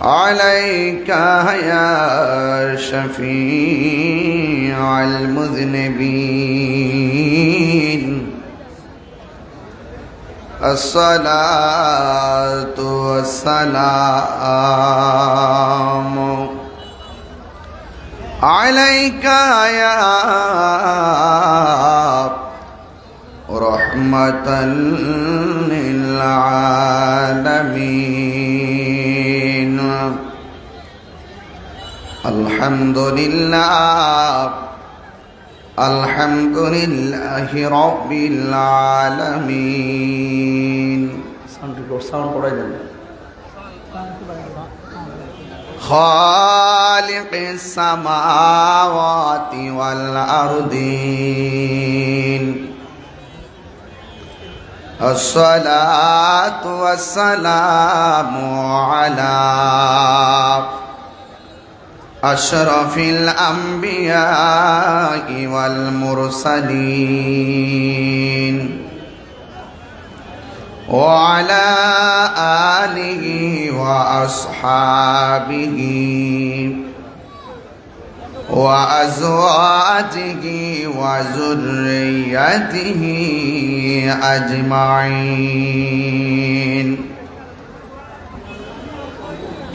عليك يا شفيع المذنبين الصلاة والسلام عليك يا رحمة للعالمين الحمد لله الحمد لله رب العالمين خالق السماوات والأرضين الصلاة والسلام على أشرف الأنبياء والمرسلين وعلى آله وأصحابه وأزواجه وذريته أجمعين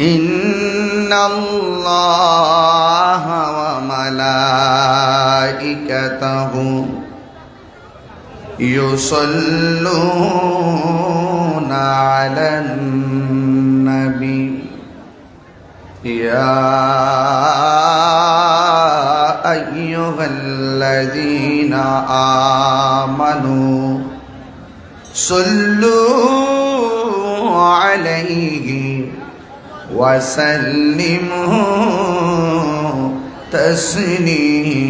إن الله وملائكته يصلون على النبي يا أيها الذين آمنوا صلوا عليه وسلموا تسليما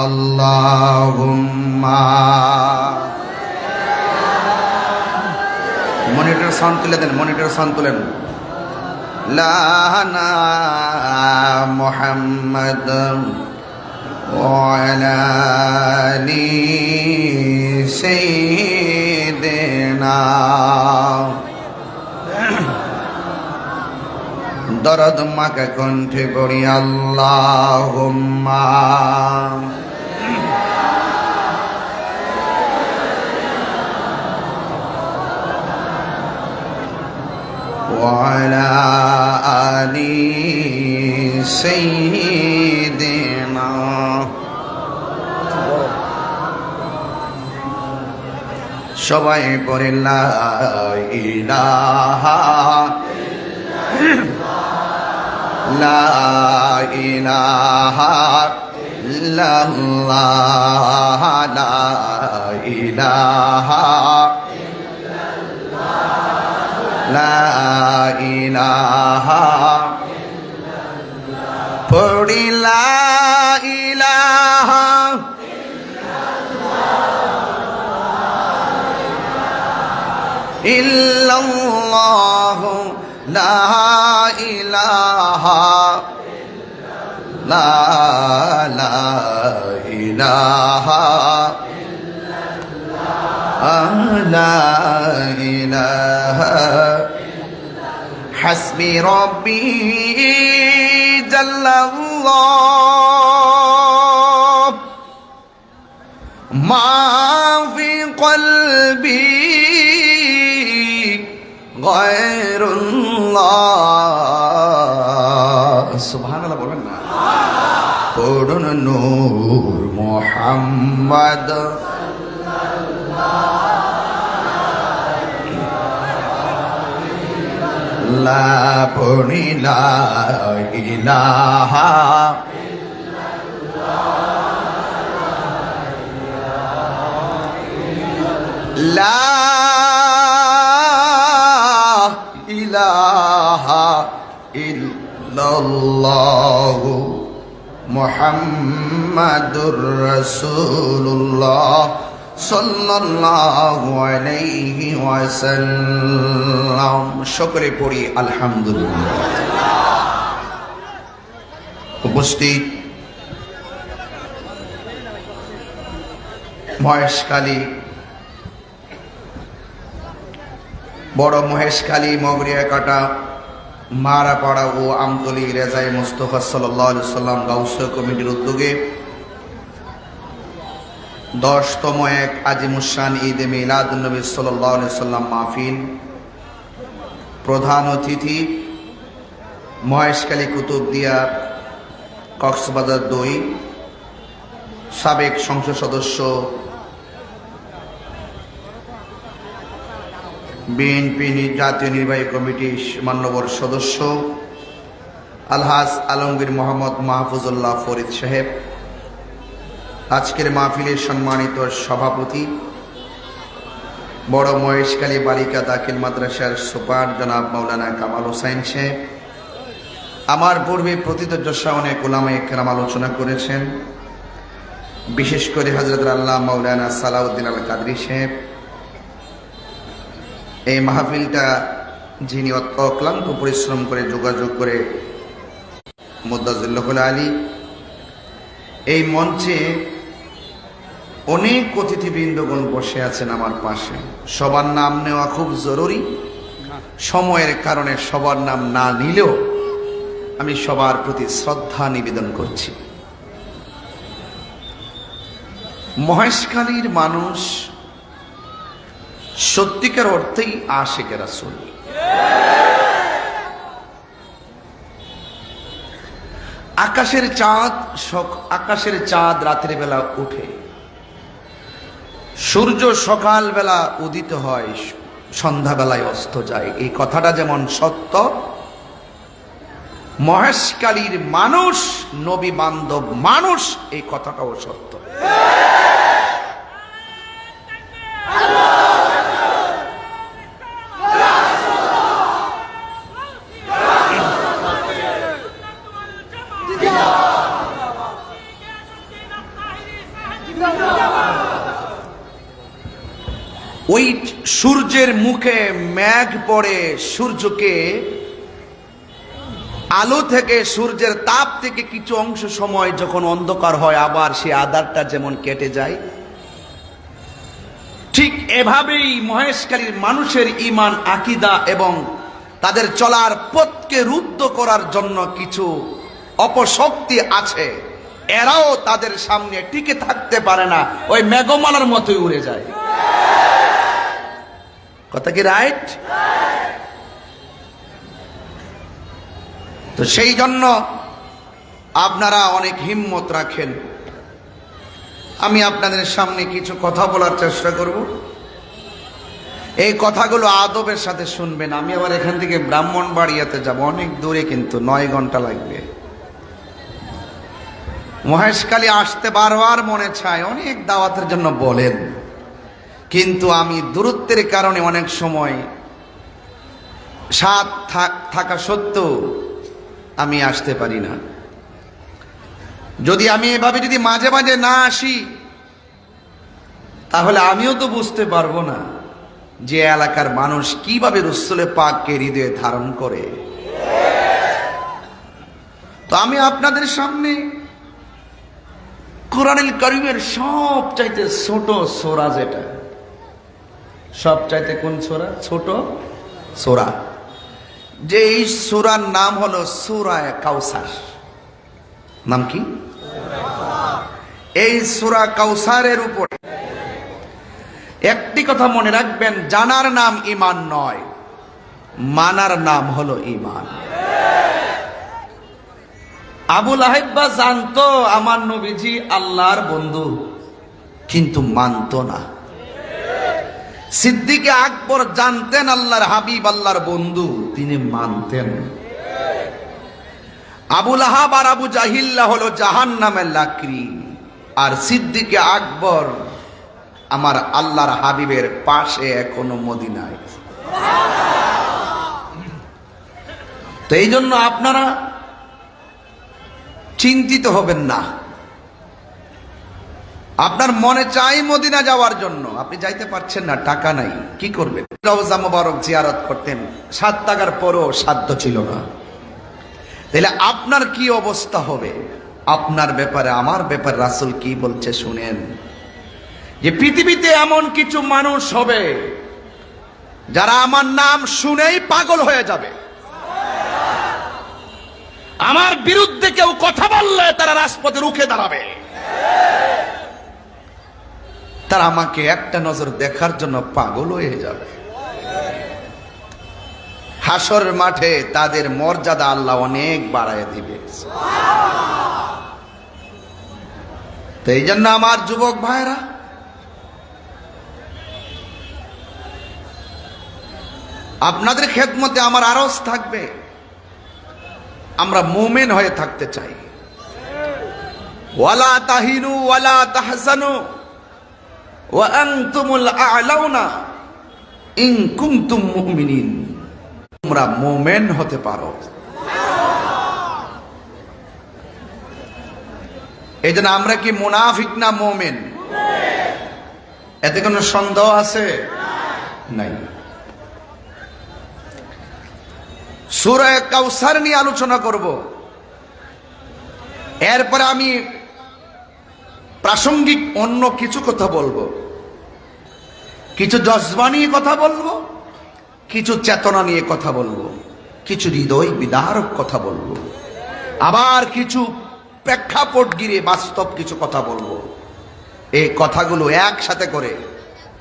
اللهم monitor sound তুলে দেন monitor sound তুলেন লানা মুহাম্মদ ওয়ালা আলি সাইয়্যিদিনা দরদ মাকে কণ্ঠে পড়ি আল্লাহুম্মা وعلى آل سيدنا সবাই পড়ে লা ইলাহা লা ইলাহা ইল্লাল্লাহ লা ইলাহা লা ইলাহা পড়ি লা ইলাহা ইল্লাল্লাহ লা ইলাহা লা ইলাহা لا إله حسبي ربي جل الله ما في قلبي غير الله سبحان الله বলেন না পড়ুন নূর মুহাম্মদ লা পড়ি লা ইলাহা লা ইলাহা ইল্লাল্লাহ মুহাম্মাদুর রাসূলুল্লাহ সাল্লাল্লাহু আলাইহি ওয়াসাল্লাম। সকলে পড়ি আলহামদুলিল্লাহ। উপস্থিত মহেশখালী বড় মহেশখালী, মগরিয়াকাটা, মারাপাড়া ও আমতলী রেজায়ে মুস্তাফা সাল্লাল্লাহু আলাইহি সাল্লাম গাউসিয়া কমিটির উদ্যোগে 10তম এক আজিমুশান ঈদে মিলাদুন্নবী সাল্লাল্লাহু আলাইহি সাল্লাম মাহফিল। প্রধান অতিথি মহেশখালী কুতুবদিয়া কক্সবাজার 2 সাবেক সংসদ সদস্য, বিএনপি জাতীয় নির্বাহী কমিটির মান্যবর সদস্য আলহাজ আলমগীর মোহাম্মদ মাহফুজুল্লাহ ফরিদ সাহেব, আজকের মাহফিলের সম্মানিত সভাপতি বড় মহেশখালী বালিকা দাখিল মাদ্রাসার সুপার জনাব মাওলানা কামাল হোসেন সাহেব, আমার পূর্বে প্রথিতযশা অনেক উলামায়ে কেরাম আলোচনা করেছেন, বিশেষ করে হযরত আল্লাহ মাওলানা সালাউদ্দিন আল কাদরি সাহেব। এই মাহফিলটা যিনি অক্লান্ত পরিশ্রম করে যোগাযোগ করে মুদ্দাজিল্লাহুল আলী, এই মঞ্চে অনেক অতিথিবৃন্দগণ বসে আছেন আমার পাশে। সবার নাম নেওয়া খুব জরুরি, সময়ের কারণে সবার নাম না নিলেও আমি সবার প্রতি শ্রদ্ধা নিবেদন করছি। মহেশখালীর মানুষ সত্যিকার অর্থেই আশিকে রাসূল। আকাশের চাঁদ রাতের বেলা উঠে, সূর্য সকাল বেলা উদিত হয়, সন্ধ্যাবেলায় অস্ত যায়। এই কথাটা যেমন সত্য, মহেশখালীর মানুষ নবী বান্ধব মানুষ, এই কথাটাও সত্য। ওই সূর্যের মুখে মেঘ পড়ে, সূর্যকে আলো থেকে, সূর্যের তাপ থেকে কিছু অংশ সময় যখন অন্ধকার হয়, আবার সে আধারটা যেমন কেটে যায়, ঠিক এভাবেই মহেশখালীর মানুষের ঈমান, আকীদা এবং তাদের চলার পথকে রুদ্ধ করার জন্য কিছু অপশক্তি আছে। এরাও তাদের সামনে টিকে থাকতে পারে না, ওই মেঘমালার মতোই উড়ে যায়। কথা কি রাইট? তো সেই জন্য আপনারা অনেক হিম্মত রাখেন। আমি আপনাদের সামনে কিছু কথা বলার চেষ্টা করব। এই কথাগুলো আদবের সাথে শুনবেন। আমি আবার এখান থেকে ব্রাহ্মণবাড়িয়াতে যাব, অনেক দূরে, কিন্তু 9 ঘন্টা লাগবে। মহেশখালী আসতে বারবার মনে চায়, অনেক দাওয়াতের জন্য বলেন, কিন্তু আমি দূরত্বের কারণে অনেক সময় সাথ থাকা সত্ত্বেও আমি আসতে পারি না। যদি আমি এভাবে যদি মাঝে মাঝে না আসি, তাহলে আমিও তো বুঝতে পারবো না যে এলাকার মানুষ কিভাবে রাসূলে পাককে হৃদয়ে ধারণ করে। তো আমি আপনাদের সামনে কোরআনুল কারীমের সবচাইতে ছোট সূরা, যেটা সবচাইতে কোন সূরা? ছোট সূরা। যে এই সূরার নাম হলো সূরা কাউসার। নাম কি? এই সূরা কাউসারের উপর একটি কথা মনে রাখবেন, জানার নাম ঈমান নয়, মানার নাম হলো ঈমান। আবু লাহাব জানতো আমার নবীজি আল্লাহর বন্ধু, কিন্তু মানতো না। সিদ্দিক আকবর জানতেন আল্লাহর হাবিব, আল্লাহর বন্ধু, তিনি মানতেন। আবু লাহাব আর আবু জাহিল্লা হলো জাহান্নামের লাকড়ি, আর সিদ্দিক আকবর আমার আল্লাহর হাবিবের পাশে এখনো মদিনায়। তো এই জন্য আপনারা চিন্তিত হবেন না। আপনার মনে চাই মদিনা যাওয়ার জন্য, আপনি যাইতে পারছেন না, টাকা নাই, কি করবেন? রওজা মোবারক জিয়ারত করতেন, 7 টাকার পরও সাধ্য ছিল না। তাহলে আপনার কি অবস্থা হবে? আপনার ব্যাপারে, আমার ব্যাপারে রাসূল কি বলছে শুনেন, যে পৃথিবীতে এমন কিছু মানুষ হবে যারা আমার নাম শুনেই পাগল হয়ে যাবে। আমার বিরুদ্ধে কেউ কথা বললে তারা রাজপথে রুখে দাঁড়াবে। তারা আমাকে একটা নজর দেখার জন্য পাগল হয়ে যাবে। হাসরের মাঠে তাদের মর্যাদা আল্লাহ অনেক বাড়ায় দিবে। তো এই জন্য আমার যুবক ভাইরা, আপনাদের খেদমতে আমার আরজ থাকবে, আমরা মুমিন হয়ে থাকতে চাই। ওয়ালা তাহিনু ওয়ালা তাহজানু ওয়া আনতুমুল আ'লাউনা ইন কুনতুম মুমিনিন। তোমরা মুমিন হতে পারো। এই জন্য আমরা কি মুনাফিক না মুমিন? এতে কোনো সন্দেহ আছে? নাই। সূরা কাউসার নিয়ে আলোচনা করব। এরপরে আমি প্রাসঙ্গিক অন্য কিছু কথা বলবো, কিছু জজবা নিয়ে কথা বলবো, কিছু চেতনা নিয়ে কথা বলবো, কিছু হৃদয় বিদারক কথা বলবো, আবার কিছু প্রেক্ষাপট গিরে বাস্তব কিছু কথা বলবো। এই কথাগুলো একসাথে করে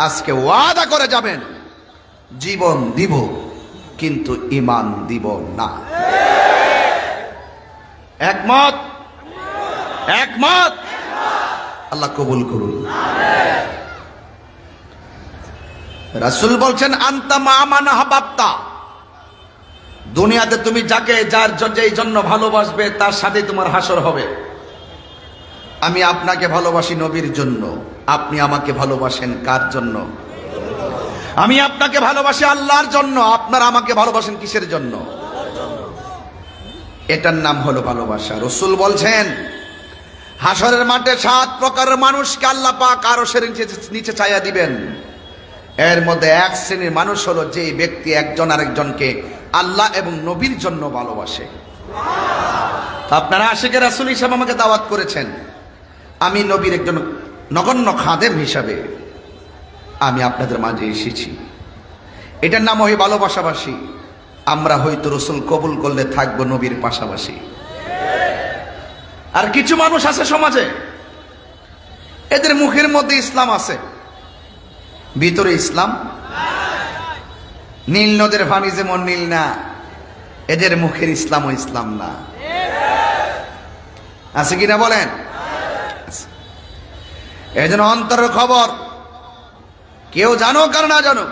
আজকে ওয়াদা করে যাবেন, জীবন দিব কিন্তু ঈমান দিব না। একমত? একমত? আল্লাহ কবুল করুন। রাসূল বলছেন, আনতা মা মান আহবাবতা। দুনিয়াতে তুমি যাকে যার যেই জন্য ভালোবাসবে তার সাথে তোমার হাসর হবে। আমি আপনাকে ভালোবাসি নবীর জন্য, আপনি আমাকে ভালোবাসেন কার জন্য? আমি আপনাকে ভালোবাসি আল্লাহর জন্য, আপনারা আমাকে ভালোবাসেন কিসের জন্য? এটার নাম হলো ভালোবাসা। রাসূল বলছেন, হাসরের মাঠে 7 প্রকারের মানুষকে আল্লাহ পাক আরশের নিচে ছায়া দিবেন। এর মধ্যে এক শ্রেণীর মানুষ হলো যে ব্যক্তি একজন আরেকজনকে আল্লাহ এবং নবীর জন্য ভালোবাসে। আপনারা আশিকে রাসূল হিসেবে আমাকে দাওয়াত করেছেন, আমি নবীর একজন নগণ্য খাদেম হিসাবে আমি আপনাদের মাঝে এসেছি। এটার নাম হয় ভালোবাসাবাসী। আমরা হয়তো রাসূল কবুল করলে থাকবো নবীর পাশাপাশি। আর কিছু মানুষ আছে সমাজে, এদের মুখের মধ্যে ইসলাম আছে, ভিতরে ইসলাম। নীল নদের পানি যেমন নীল না, এদের মুখের ইসলামও ইসলাম না। আছে কিনা বলেন? এই জন্য অন্তরের খবর কেউ জানো কার না জানো,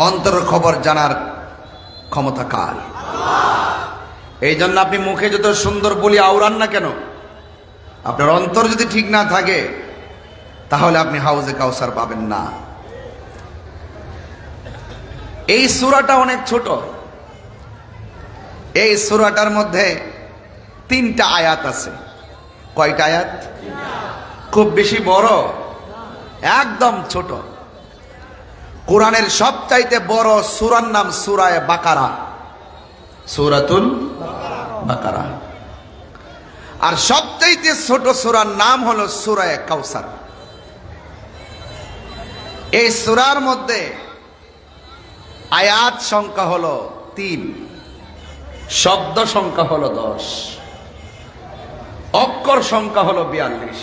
অন্তরের খবর জানার ক্ষমতা কার? এই জন্য আপনি মুখে যত সুন্দর বলি আওড়ান না কেন, আপনার অন্তর যদি ঠিক না থাকে তাহলে আপনি হাউজে কাউসার পাবেন না। এই সূরাটা অনেক ছোট। এই সূরাটার মধ্যে 3টা আয়াত আছে। কয়টা আয়াত? খুব বেশি বড়, একদম ছোট। কোরআনের সবচাইতে বড় সূরার নাম সূরায়ে বাকারা, সূরাতুল বাকারা। আর সবচাইতে ছোট সূরার নাম হলো সূরায়ে কাউসার। এই সূরার মধ্যে আয়াত সংখ্যা হলো 3, শব্দ সংখ্যা হলো 10, অক্ষর সংখ্যা হলো 42।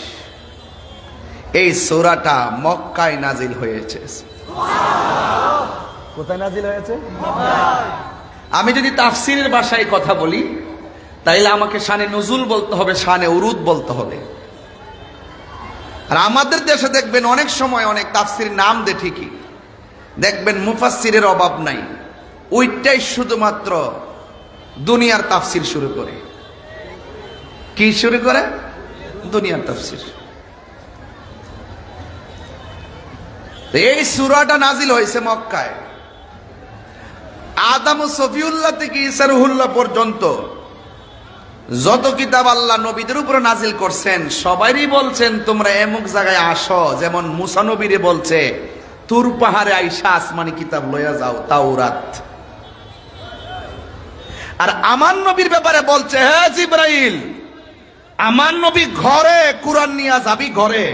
এই সূরাটা মক্কায় নাজিল হয়েছে। কোথায় নাজিল হয়েছে? আমি যদি তাফসীরের ভাষায় কথা বলি তাইলে আমাকে শানে নুজুল বলতে হবে, শানে উরুদ বলতে হবে। আর আমাদের দেশে দেখবেন অনেক সময় অনেক তাফসীরের নাম দে ঠিকই, দেখবেন মুফাসসিরের অভাব নাই, ওইটাই শুধুমাত্র দুনিয়ার তাফসীর শুরু করে। কি শুরু করে? দুনিয়ার তাফসীর। এই সূরাটা নাজিল হয়েছে মক্কায়। আদম ও সফিউল্লাহ থেকে ঈসা রুহুল্লাহ পর্যন্ত যত কিতাব আল্লাহ নবীদের উপর নাজিল করছেন সবাইরই বলছেন তোমরা এমুক জায়গায় আসো। যেমন মুসা নবীরে বলছে তুর পাহাড়ে আইসা আসমানি কিতাব লইয়া যাও, তাওরাত। আর আমার নবীর ব্যাপারে বলছে, হে জিবরাইল, আমার নবী ঘরে কোরআন নিয়ে যাবি ঘরে।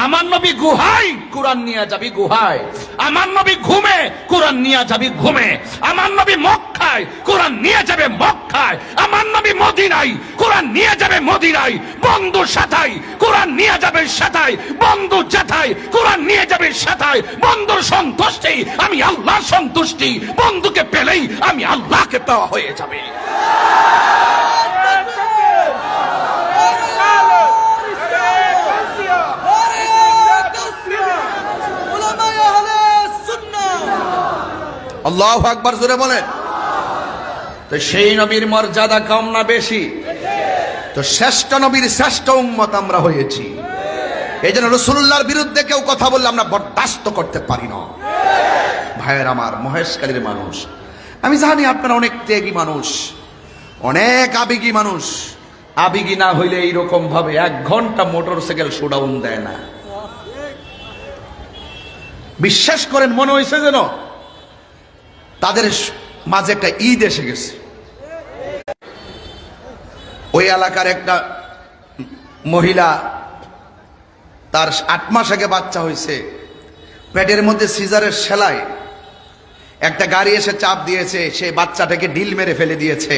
আমার নবী গুহায়, কোরআন নিয়ে যাবি গুহায়। আমার নবী ঘুমে, কোরআন নিয়ে যাবি ঘুমে। আমার নবী মক্কায়, কোরআন নিয়ে যাবে মক্কায়। আমার নবী মদিনায়, কোরআন নিয়ে যাবে মদিনায়। বন্ধু সাথায়, কোরআন নিয়ে যাবে সাথায়। বন্ধু যেথায়, কোরআন নিয়ে যাবে সাথায়। বন্ধুর সন্তুষ্টি আমি আল্লাহর সন্তুষ্টি, বন্ধুকে পেলেই আমি আল্লাহকে পাওয়া হয়ে যাবে। আল্লাহু আকবার, জোরে বলেন। তো সেই নবীর মর্যাদা কম না বেশি? তো শ্রেষ্ঠ নবীর শ্রেষ্ঠ উম্মত আমরা হয়েছি। এই জন্য রাসূলুল্লাহর বিরুদ্ধে কেউ কথা বললে আমরা বরদাস্ত করতে পারি না। ভাইয়ের আমার, মহেশখালীর মানুষ, আমি জানি আপনারা অনেক ত্যাগী মানুষ, অনেক আবেগী মানুষ। আবেগী না হইলে এইরকম ভাবে 1 ঘন্টা মোটরসাইকেল শোডাউন দেয় না। বিশ্বাস করেন, মনে হয়েছে যেন তাদের মাঝে একটা ঈদ এসে গেছে। ওই এলাকার একটা মহিলা, তার 8 মাস আগে বাচ্চা হয়েছে, পেটের মধ্যে সিজারের সেলাই, একটা গাড়ি এসে চাপ দিয়েছে, সে বাচ্চাটাকে ঢিল মেরে ফেলে দিয়েছে।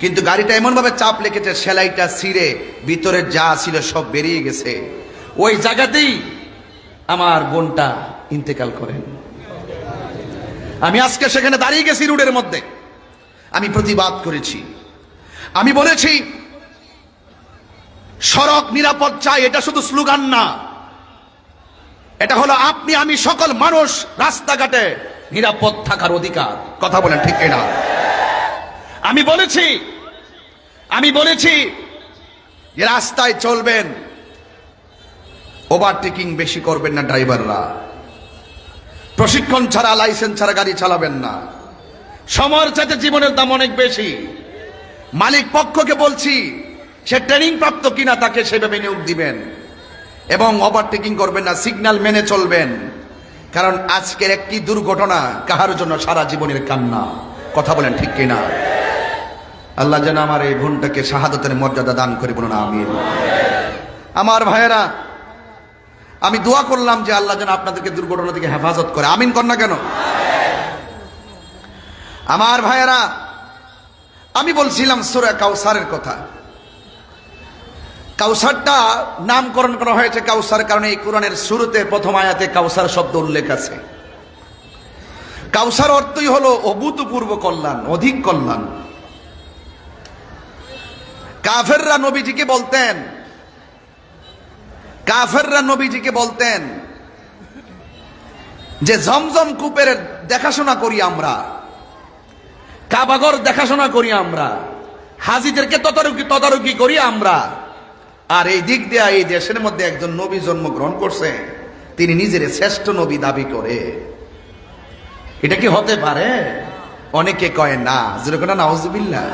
কিন্তু গাড়িটা এমন ভাবে চাপ লেগেছে, সেলাইটা ছিঁড়ে ভিতরে যা ছিল সব বেরিয়ে গেছে। ওই জায়গাতেই আমার বোনটা ইন্তেকাল করেন। আমি আজকে সেখানে দাঁড়িয়ে গেছি রোডের মধ্যে, আমি প্রতিবাদ করেছি। আমি বলেছি সড়ক নিরাপদ চাই, এটা শুধু স্লোগান না, এটা হলো আপনি আমি সকল মানুষ রাস্তাঘাটে নিরাপদ থাকার অধিকার। কথা বলেন ঠিক কিনা? আমি বলেছি যে রাস্তায় চলবেন, ওভারটেকিং বেশি করবেন না ড্রাইভাররা, প্রশিক্ষণ ছাড়া লাইসেন্স ছাড়া গাড়ি চালাবেন না। সময়ের চাইতে জীবনের দাম অনেক বেশি। মালিক পক্ষকে বলছি, সে ট্রেনিং প্রাপ্ত কিনা তাকে সেভাবে নিয়োগ দিবেন, এবং ওভারটেকিং করবেন না, সিগন্যাল মেনে চলবেন। কারণ আজকের একটি দুর্ঘটনা কাহার জন্য সারা জীবনের কান্না। কথা বলেন ঠিক কিনা? আল্লাহ যেন আমার এই বোনটাকে শাহাদাতের মর্যাদা দান করে, বলুন আমিন। আমার ভাইয়েরা, আমি দোয়া করলাম যে আল্লাহ যেন আপনাদেরকে দুর্ঘটনা থেকে হেফাজত করে। আমিন কর না কেন? আমার ভাইয়েরা, আমি বলছিলাম সূরা কাউসারের কথা। কাউসারটা নামকরণ করা হয়েছে কাউসার কারণে এই কোরআনের শুরুতে প্রথম আয়াতে কাউসার শব্দ উল্লেখ আছে। কাউসার অর্থই হলো অভূতপূর্ব কল্যাণ, অধিক কল্যাণ। কাফেররা নবীজিকে বলতেন যে জমজম কূপের দেখাশোনা করি আমরা, কাবাগর দেখাশোনা করি আমরা, হাজীদেরকে তদারকি করি আমরা, আর এই দিক দিয়ে এই দেশের মধ্যে একজন নবী জন্মগ্রহণ করছে, তিনি নিজের শ্রেষ্ঠ নবী দাবি করে। এটা কি হতে পারে? অনেকে কয় না, যেরকম নাউজুবিল্লাহ।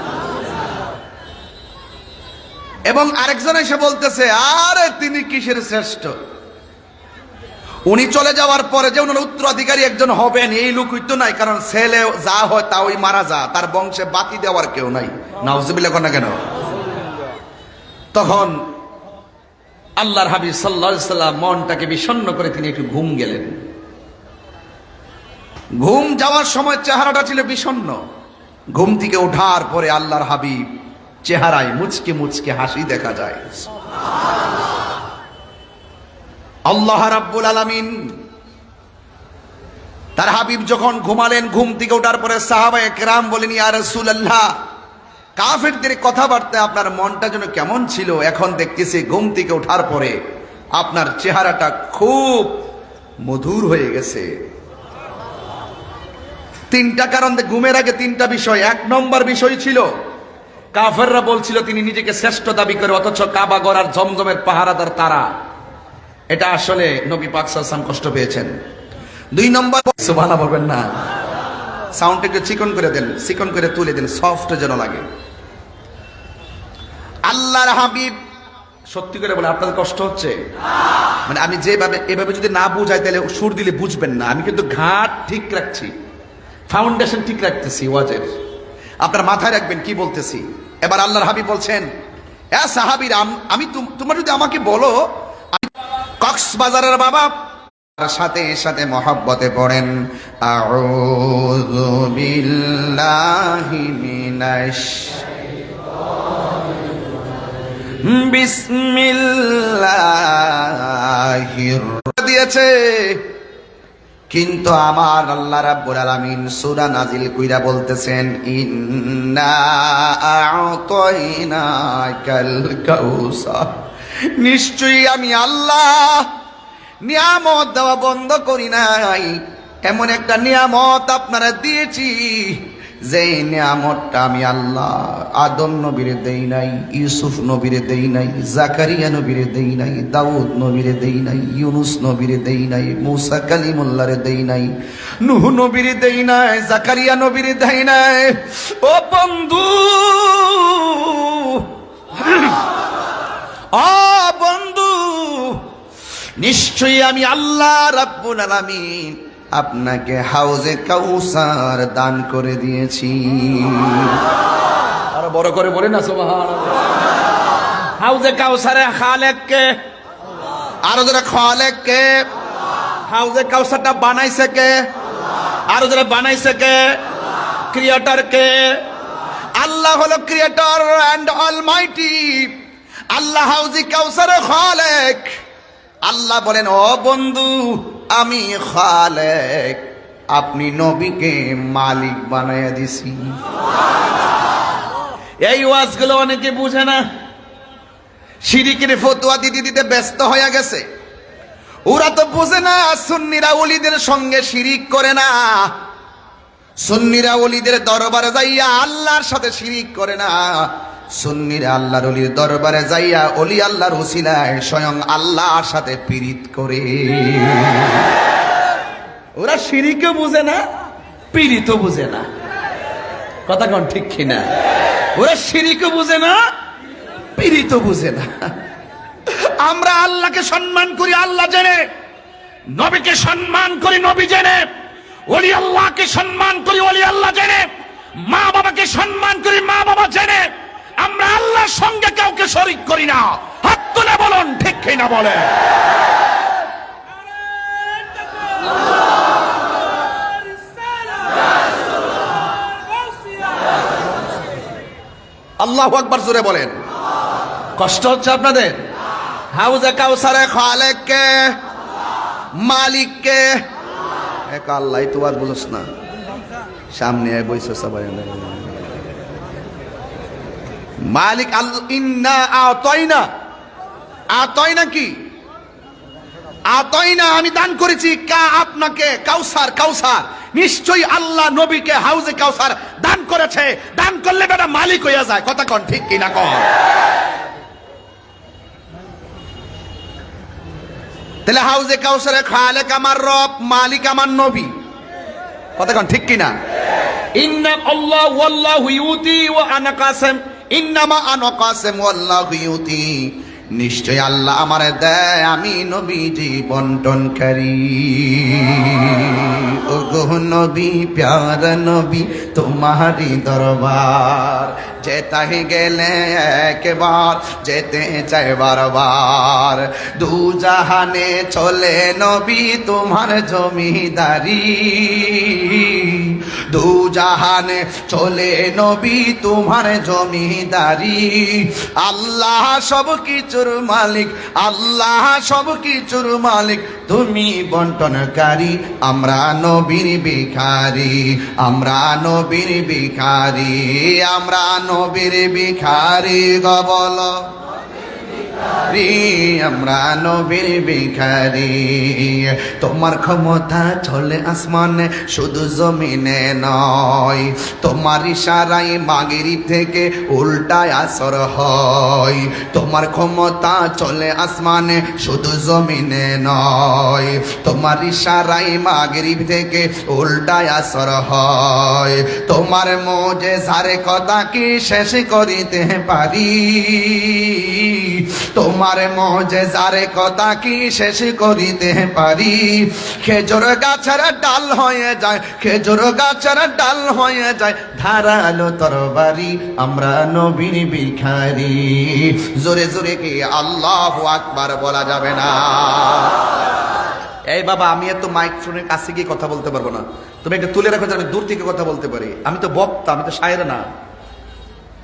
এবং আরেকজন এসে বলতেছে, আরে তিনি কিসের শ্রেষ্ঠ? উনি চলে যাওয়ার পরে যে উনার উত্তরাধিকারী একজন হবেন এই লোকই তো নাই, কারণ ছেলে যা হয় তা ওই মারা যা, তার বংশে বাতি দেওয়ার কেউ নাই। নাউজুবিল্লাহ না কেন? তখন আল্লাহর হাবিব সাল্লাল্লাহু আলাইহি সাল্লাম মনটাকে বিষণ্ণ করে তিনি একটু ঘুম গেলেন। ঘুম যাওয়ার সময় চেহারাটা ছিল বিষণ্ণ। ঘুম থেকে ওঠার পরে আল্লাহর হাবিব চেহারায় মুচকে মুচকে হাসি দেখা যায়। আল্লাহ রাব্বুল আলামিন তার হাবিব যখন ঘুমালেন, ঘুম থেকে ওঠার পরে সাহাবায়ে কেরাম বলেন, ইয়া রাসূলুল্লাহ, কাফেরদের কথাবার্তা আপনার মনটা যেন কেমন ছিল? এখন দেখতেছি ঘুম থেকে ওঠার পরে আপনার চেহারাটা খুব মধুর হয়ে গেছে। 3টা কারণ, ঘুমের আগে 3টা বিষয়। 1 নম্বর বিষয় ছিল কাফেররা বলছিল তিনি নিজেকে শ্রেষ্ঠ দাবি করে, অথচ কাবা ঘর আর জমজমের পাহারাদার তারা। এটা আসলে নবী পাক সাল্লাল্লাহু আলাইহি ওয়াসাল্লাম কষ্ট পেয়েছেন। 2 নম্বর, সুবহানাল্লাহ বলবেন না, সাউন্ড একটু চিকন করে দেন, চিকন করে তুলে দেন, সফট যেন লাগে। আল্লাহর হাবিব সত্যি করে বলে, আপনাদের কষ্ট হচ্ছে? মানে আমি যেভাবে এভাবে যদি না বুঝাই তাহলে সুর দিলে বুঝবেন না। আমি কিন্তু ঘাট ঠিক রাখছি, ফাউন্ডেশন ঠিক রাখতেছি ওয়াজের, আপনার মাথায় রাখবেন কি বলতেছি। এবার আল্লাহর হাবিব বলছেন, এ সাহাবীরা, আমি তোমরা যদি আমাকে বলো কক্সবাজারের বাবা সাথে সাথে মহব্বতে পড়েন আউযু বিল্লাহি মিনাশ বিসমিল্লাহির দিয়েছে, কিন্তু আমার আল্লাহ রাব্বুল আলামিন সূরা নাজিল কইরা বলতেছেন ইন্না আ'তাইনাকাল কাউসার, নিশ্চয়ই আমি আল্লাহ নিয়ামত দেওয়া বন্ধ করি নাই। এমন একটা নিয়ামত আপনারা দিয়েছি যে নিয়ামতটা আমি আল্লাহ আদম নবীরে দেই নাই, ইউসুফ নবীরে দেই নাই, জাকারিয়া নবীরে দেই নাই, দাউদ নবীরে দেই নাই, ইউনুস নবীরে দেই নাই, মূসা কালিমুল্লাহরে দেই নাই, নূহ নবীরে দেই নাই, জাকারিয়া নবীরে দেই নাই। ও বন্ধু, ও বন্ধু, নিশ্চয়ই আমি আল্লাহ রাব্বুল আলামিন আপনাকে হাউজে কাউসার দান করে দিয়েছি। আরো বড় করে বলেন না সুবহানাল্লাহ। হাউজে কাউসারে খালেক কে? আরো যারা খালেক কে? হাউজে কাউসারটা বানাইছে কে? আরো যারা বানাইছে কে? ক্রিয়েটর কে? আল্লাহ হলো ক্রিয়েটর এন্ড অলমাইটি। আল্লাহ হাউজে কাউসারের খালেক। আল্লাহ বলেন ও বন্ধু, আমি খালেক, আপনি নবীকে মালিক বানাইয়া দিছি। এই ওয়াজগুলো অনেকে বুঝে না, শিরিকের ফতোয়া দিতে দিতে ব্যস্ত হয়ে গেছে। ওরা তো বুঝে না সুন্নিরা ওলিদের সঙ্গে শিরিক করে না, সুন্নিরা ওলিদের দরবারে যাইয়া আল্লাহর সাথে শিরিক করে না, সুন্নিরা আল্লাহর ওলির দরবারে যাইয়া ওলি আল্লাহর ওসিলায় স্বয়ং আল্লাহর সাথে পীড়িত করে। ওরা শিরিকও বুঝে না, পীড়িতও বুঝে না। কথা কোন ঠিক কিনা? ওরা শিরিকও বুঝে না, পীড়িতও বুঝে না। আমরা আল্লাহকে সম্মান করি আল্লাহ জেনে, নবীকে সম্মান করি নবী জেনে, ওলি আল্লাহকে সম্মান করি ওলি আল্লাহ জেনে, মা বাবাকে সম্মান করি মা বাবা জেনে। আমরা আল্লাহর সঙ্গে কাউকে শরীক করি না। হাত তুলে বলুন ঠিক কিনা বলে। আল্লাহু আকবার জোরে বলেন। কষ্ট হচ্ছে আপনাদের? হাউজে কাউসারে খালেক কে? মালিক কে? এক আল্লাহ। তো আর বলছ না, সামনে বইছো সবাই। মালিক আল্লাহ। ইন্না আ'তাইনা, আ'তাইনা কি? আ'তাইনা আমি দান করেছি কা আপনাকে কাউসার, কাউসার। নিশ্চয়ই আল্লাহ নবীকে হাউজে কাউসার দান করেছে। দান করলে বেটা মালিক হইয়া যায়। কথা কোন ঠিক কিনা কন? তাহলে হাউজে কাউসারে খালেক আমার রব, মালিক আমার নবী। কথা কোন ঠিক কিনা? ইন্না আল্লাহ ওয়াল্লাহু ইউতি ওয়া আনা কাসিম, ইন্নামা আনা কাসিম ওয়াল্লাহু ইউতি। নিশ্চয় আল্লাহ আমারে দেয়, আমি নবীজি বন্টনকারী। ও গো নবী, প্যারা নবী, তোমারি দরবার যেতে গেলে একবার, যেতে চাই বারবার। দু জাহানে চলে নবী তোমার জমিদারি, দু জাহানে চলে নবী তোমার জমিদারি। আল্লাহ সব কিছুর মালিক, আল্লাহ সব কিছুর মালিক, তুমি বন্টনকারী। আমরা নবীর ভিখারি, আমরা নবীর ভিখারি, আমরা নবীর ভিখারি। গবল আমরা নবীর ভিখারি। তোমার ক্ষমতা চলে আসমানে, শুধু জমিনে নয়। তোমার ইশারায় মাগরিব থেকে উল্টায় আসর হয়। তোমার ক্ষমতা চলে আসমানে, শুধু জমিনে নয়। তোমার ইশারায় মাগরিব থেকে উল্টায় আসর হয়। তোমার মুজিজার কথা কি শেষ করিতে পারি? তোমার মুজিজার কথা কি শেষ করিতে পারি? খেজুর গাছের ডাল হয়ে যায়, খেজুর গাছের ডাল হয়ে যায় ধারালো তরবারি, আমরা নবীর ভিখারি। জোরে জোরে কি আল্লাহু আকবার বলা যাবে না? এই বাবা, আমি এত মাইক্রোফোনের কাছে গিয়ে কথা বলতে পারবো না, তুমি একটু তুলে রাখো, আমি দূর থেকে কথা বলতে পারি। আমি তো বক্তা, আমি তো শায়ের না,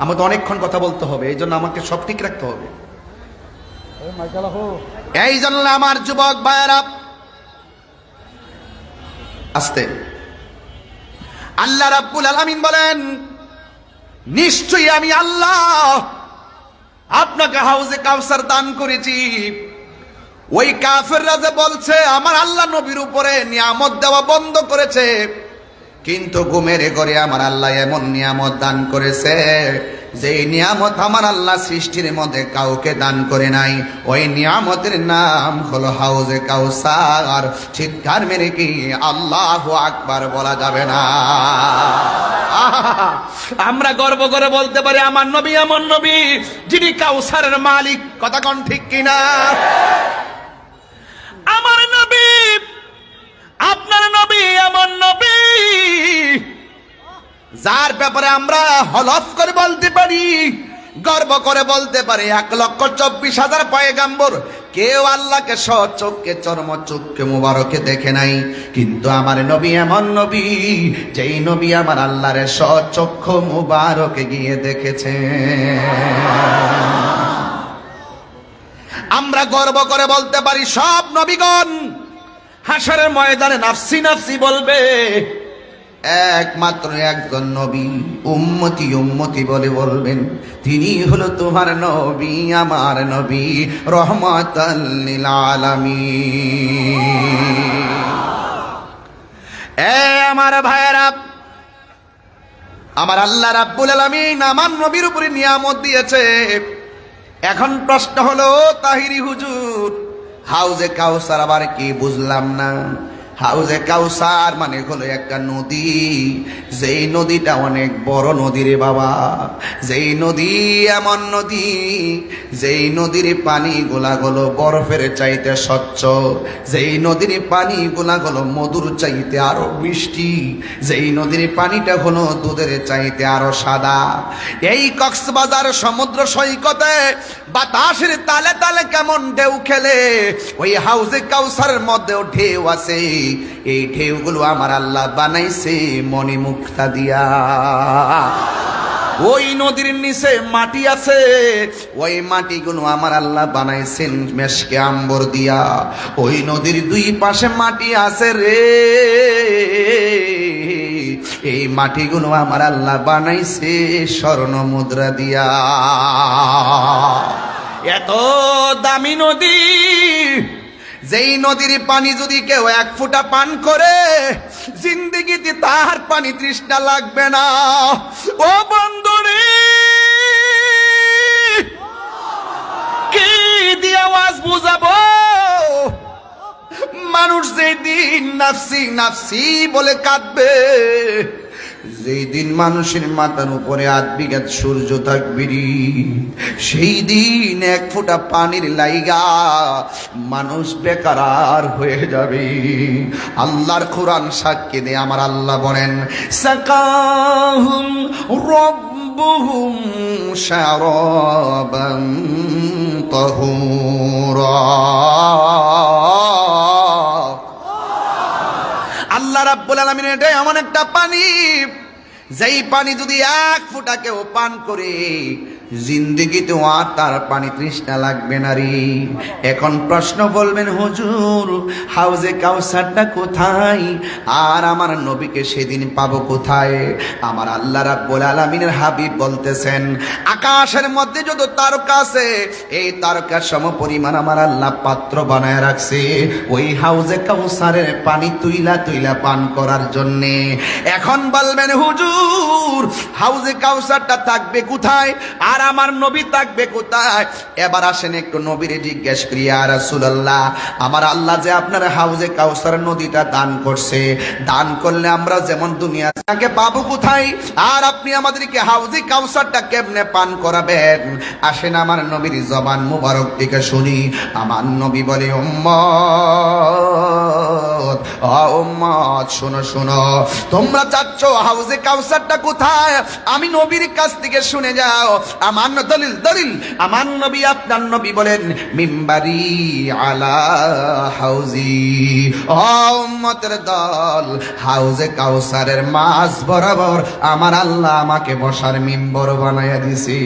আমাকে অনেকক্ষণ কথা বলতে হবে, এই জন্য আমাকে সব ঠিক রাখতে হবে। এই জন্য আমার যুবক ভাইয়েরা আস্তে, আল্লাহ রাব্বুল আলামিন বলেন, নিশ্চয়ই আমি আল্লাহ আপনাকে হাউজে কাউসার দান করেছি। ওই কাফেররা যে বলছে আমার আল্লাহ নবীর উপরে নিয়ামত দেওয়া বন্ধ করেছে, কিন্তু ঘুমের ঘরে আমার আল্লাহ এমন নিয়ামত দান করেছে যে নিয়ামত আমার আল্লাহ সৃষ্টির মধ্যে কাউকে দান করে নাই। ওই নিয়ামতের নাম হলো হাউজে কাউসার। চিৎকার মেরে কি আল্লাহু আকবার বলা যাবে না? আমরা গর্ব করে বলতে পারি আমার নবী এমন নবী যিনি কাউসারের মালিক। কথা কোন ঠিক কিনা? আমার নবী, আপনার নবী এমন নবী যার ব্যাপারে আমরা হলফ করে বলতে পারি, গর্ব করে বলতে পারি 1,24,000 পয়গাম্বর কেউ আল্লাহকে সচক্ষে চর্মচক্ষে মুবারকে দেখে নাই, কিন্তু আমার নবী এমন নবী যেই নবী আমার আল্লাহর সচক্ষে মুবারকে গিয়ে দেখেছে। আমরা গর্ব করে বলতে পারি সব নবীগণ হাসরের ময়দানে নাফসি নাফসি বলবে, একমাত্র একজন নবী উম্মতি উম্মতি বলে বলবেন, তিনি হলো তোমার নবী আমার নবী রহমাতাল লিল আলামিন। এ আমার ভাইয়েরা, আমার আল্লাহ রাব্বুল আলামিন আমার নবীর উপরে নিয়ামত দিয়েছে। এখন প্রশ্ন হলো, তাহিরি হুজুর হাউজে কাউসার আবার কি? বুঝলাম না। হাউজে কাউসার মানে হলো একটা নদী, যেই নদীটা অনেক বড় নদী রে বাবা। যেই নদী এমন নদী, যেই নদীর পানি গুলো বরফের চাইতে স্বচ্ছ, যেই নদীর পানি গুলো মধুর চাইতে আরো মিষ্টি, যেই নদীর পানিটা হলো দুধের চাইতে আরো সাদা। এই কক্সবাজার সমুদ্র সৈকতে বাতাসের তালে তালে কেমন ঢেউ খেলে, ওই হাউজে কাউসারের মধ্যেও ঢেউ আছে। এই ঢেউগুলো আমার আল্লাহ বানাইছে মণিমুক্তা দিয়া। ওই নদীর নিচে মাটি আছে, ওই মাটিগুলো আমার আল্লাহ বানাইছেন মেশকে আম্বর দিয়া। ওই নদীর দুই পাশে মাটি আছে রে, এই মাটিগুলো আমার আল্লাহ বানাইছে স্বর্ণ মুদ্রা দিয়া। এত দামি নদী, যেই নদীর পানি যদি কেউ 1 ফোঁটা পান করে জিন্দেগিতে তার পানি তৃষ্ণা লাগবে না। ও বন্ধুরে, কি দিয়ে আওয়াজ বুঝাবো? মানুষ যেদিন নাফসি নাফসি বলে কাঁদবে, যেই দিন মানুষের মাথার উপরে 8 বিঘা সূর্য থাকবে, সেই দিন 1 ফোঁটা পানির লাইগা মানুষ বেকার হয়ে যাবে। আল্লাহর কোরআন সাক্ষী দিয়ে আমার আল্লাহ বলেন, সাকাহুম রব্বুহুম শারাবান তাহুরা। আল্লাহ রাব্বুল আলামিন এটা এমন একটা পানি, যেই পানি যদি 1 ফোঁটা কেউ পান করে জিন্দেগিতে আর তার পানি তৃষ্ণা লাগবে না রে। এখন প্রশ্ন বলবেন, হুজুর হাউজে কাউসারটা কোথায়, আর আমার নবীকে সেদিন পাবো কোথায়? আমার আল্লাহ রাব্বুল আলামিনের হাবিব বলতেছেন, আকাশের মধ্যে যত তারকা আছে, এই তারকার সমপরিমাণ আমার আল্লাহ পাত্র বানায় রাখছে ওই হাউজে কাউসারের পানি তুইলা তুইলা পান করার জন্যে। এখন বলবেন, হুজুর হাউজে কাউসারটা থাকবে কোথায়, আর আমার নবী থাকবে কোথায়? এবার আসেন একটু নবীরে জিজ্ঞেস করি, ইয়া রাসূলুল্লাহ, আমার আল্লাহ যে আপনার হাউজে কাউসার নদীটা দান করছে, দান করলে আমরা যেমন দুনিয়া তাকে পাবো কোথায়, আর আপনি আমাদেরকে হাউজে কাউসারটা কেমনে পান করাবেন? আসেন আমার নবীর জবান মুবারক থেকে শুনি। আমার নবী বলে, উম্মত, ও উম্মত, শোনো শোনো, তোমরা চাচ্ছ হাউজে কাউসারটা কোথায়? আমি নবীর কাছ থেকে শুনে যাও। আমার দলিল দলিল, আমার নবী, আপনার নবী বলেন, মিম্বারি আলা হাউজি। ও উম্মতের দল, হাউজে কাউসারের মাঝ বরাবর আমার আল্লাহ আমাকে বসার মিম্বর বানাইয়া দিছি।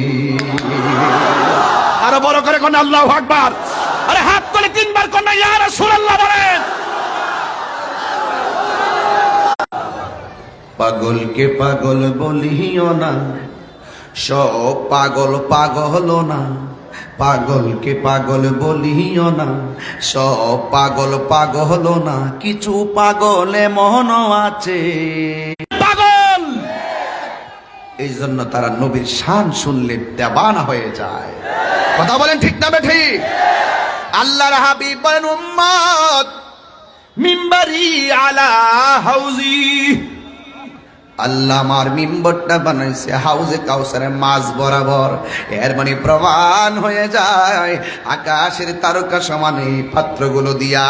আরো বড় করে কোন আল্লাহু আকবার। আরে হাত তুলে তিনবার কোন ইয়া রাসূলুল্লাহ বলেন। পাগলকে পাগল বলিও না, সব পাগল পাগল না। পাগলকে পাগল বলিও না, সব পাগল পাগল না। কিছু পাগল এমন আছে, পাগল। এই জন্য তারা নবীর শান শুনলে দেবানা হয়ে যায়। কথা বলেন ঠিক না বেঠিক? আল্লাহর হাবিব বলেন, উম্মত, মিম্বারি আলা হাউজি। আল্লাহ আমার মিম্বরটা বানাইছে হাউজে কাউসারের মাঝ বরাবর। এর মানে প্রমাণ হয়ে যায় আকাশের তারকা সমান এই পাত্রগুলো দিয়া,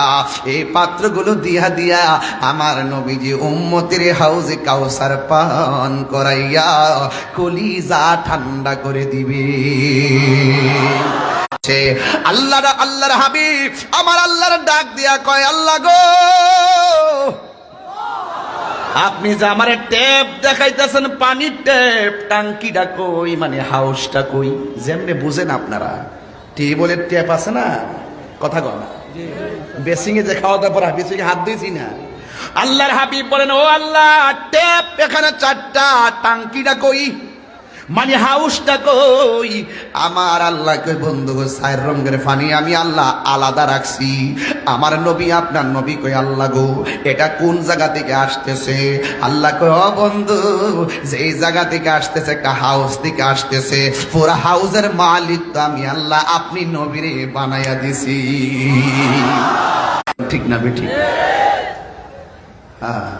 এই পাত্রগুলো দিয়া দিয়া আমার নবীজি উম্মতের হাউজে কাউসার পান করাইয়া কলিজা ঠান্ডা করে দিবে। আল্লাহর হাবিব আমার আল্লাহর ডাক দিয়া কয়, আল্লাহ গো, আপনি যে আমার ট্যাপ দেখাইতেছেন, পানির ট্যাপ, টাঙ্কিটা কই, মানে হাউসটা কই? যেমনে বুঝেন আপনারা, টিউবওয়েলের ট্যাপ আছে না, কথা কন, বেসিং এ যে খাওয়া দাওয়া পর বেসিং হাত দিয়েছি না। আল্লাহর হাবিব বলেন, ও আল্লাহ, ট্যাপ এখানে 4টা, টাঙ্কিটা কই, মানে হাউসটা কই? আমার আল্লাহ কই, বন্ধু গো, 4 রঙের পানি আমি আল্লাহ আলাদা রাখছি। আমার নবী, আপনার নবী কই, আল্লাহ গো, এটা কোন জায়গা থেকে আসতেছে? আল্লাহ কই, ও বন্ধু, যেই জায়গা থেকে আসতেছে, একটা হাউস থেকে আসতেছে, পুরা হাউসের মালিক তো আমি আল্লাহ, আপনি নবীরে বানাইয়া দিছি। ঠিক না বেটি? হ্যাঁ।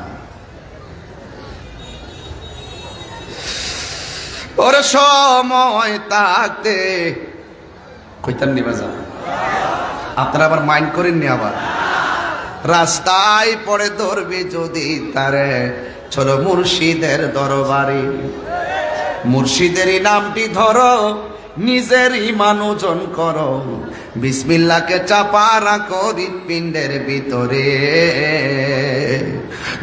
ওরে সময় থাকতে কইতাম নি বাজা, আপনারা আবার মাইন্ড করেননি, আবার রাস্তায় পড়ে ধরবে যদি তারে, চলো মুর্শিদের দরবারে। মুর্শিদেরই নামটি ধরো, নিজের ইমান ওজন করো, বিসমিল্লাহকে চাপা রাখো হৃৎপিণ্ডের ভিতরে।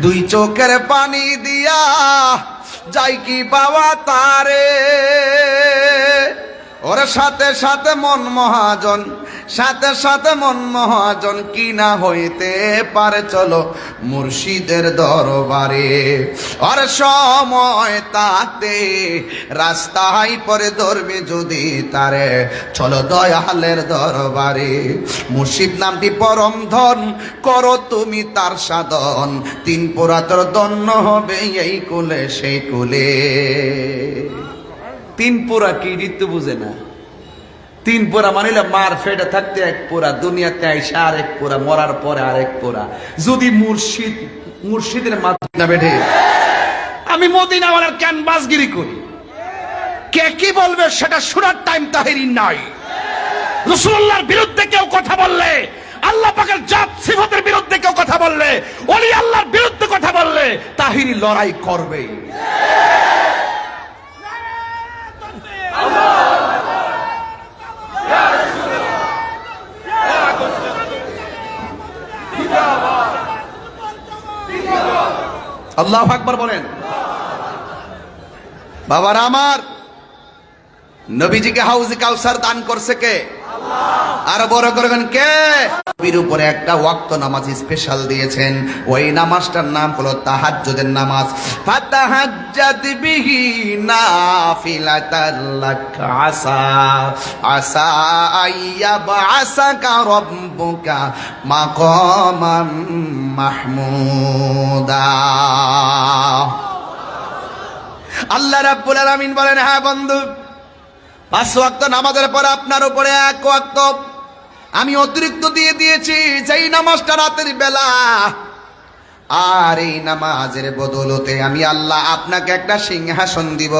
2 চোখের পানি দিয়া যাই কি পাওয়া তারে, ওর সাথে সাথে মন মহাজন, সাথে সাথে মন মহাজন, কি না হইতে পারে, চলো মুর্শিদের দরবারে। আর সময় তাতে রাস্তায় পরে ধরবে যদি তারে, চলো দয়ালের দরবারে। মুর্শিদ নামটি পরম ধন, করো তুমি তার সাধন, 3 পুরাতর দন্য হবে এই কুলে সেই কুলে। 3 পুরা কি দিতে বুঝে না? 3 পুরা মানিলে মার ফেটে থাকতে 1 পুরা, দুনিয়াতে আইসা আর 1 পুরা, মরার পরে আর 1 পুরা। যদি মুর্শিদের মাধ্যমে বেঠে আমি মদিনাওয়ালার ক্যানভাসগিরি করি, কে কি বলবে সেটা শোনার টাইম তাহিরির নাই। রাসূলুল্লাহর বিরুদ্ধে কেউ কথা বললে, আল্লাহ পাকের জাত সিফাতের বিরুদ্ধে কেউ কথা বললে, ওলি আল্লাহর বিরুদ্ধে কথা বললে, তাহিরি লড়াই করবে। আল্লাহু আকবার বলেন। বাবারা আমার, নবীজিকে হাউজে কাউসার দান করছে কে? আরো বড় করবেন কে? নবীর উপরে একটা ওয়াক্ত নামাজ স্পেশাল দিয়েছেন, ওই নামাজটার নাম হলো তাহাজ্জুদের নামাজ। ফাতাহাজ্জাদ বিহি নাফিলাতাল লাক আসা আসা আইয়াবআসাকা রাব্বুকা মাকামাম মাহমুদা। আল্লাহ রাব্বুল আলামিন বলেন, হ্যাঁ বন্ধু, 5 ওয়াক্ত নামাজের পরে আপনার উপরে 1 ওয়াক্ত আমি অতিরিক্ত দিয়ে দিয়েছি, যেই নামাজটা রাতের বেলা। আর এই নামাজের বদলতে আমি আল্লাহ আপনাকে একটা সিংহাসন দিব,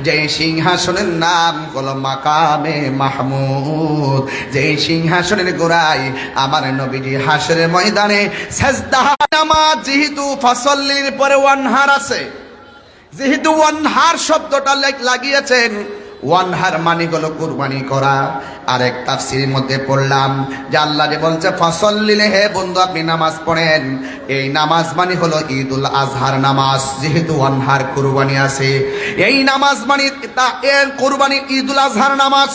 যেই সিংহাসনের নাম হলো মাকামে মাহমুদ। যেই সিংহাসনের গোড়ায় আমার নবীজি হাসরের ময়দানে সাজদা নামাজ, যেহেতু ফাসল্লির পরে ওয়ানহার আছে, যেহেতু ওয়ানহার শব্দটা লাগিয়েছেন, ওয়ানহার মানে হলো কুরবানি করা। আরেক তাফসীরের মধ্যে পড়লাম যে আল্লাহ যে বলছে ফাসল্লিলে, হে বন্ধু আপনি নামাজ পড়েন, এই নামাজ মানে হলো ঈদুল আজহার নামাজ। যেহেতু ওয়ানহার কুরবানি আছে, এই নামাজ মানে এর কুরবানি ঈদুল আজহার নামাজ।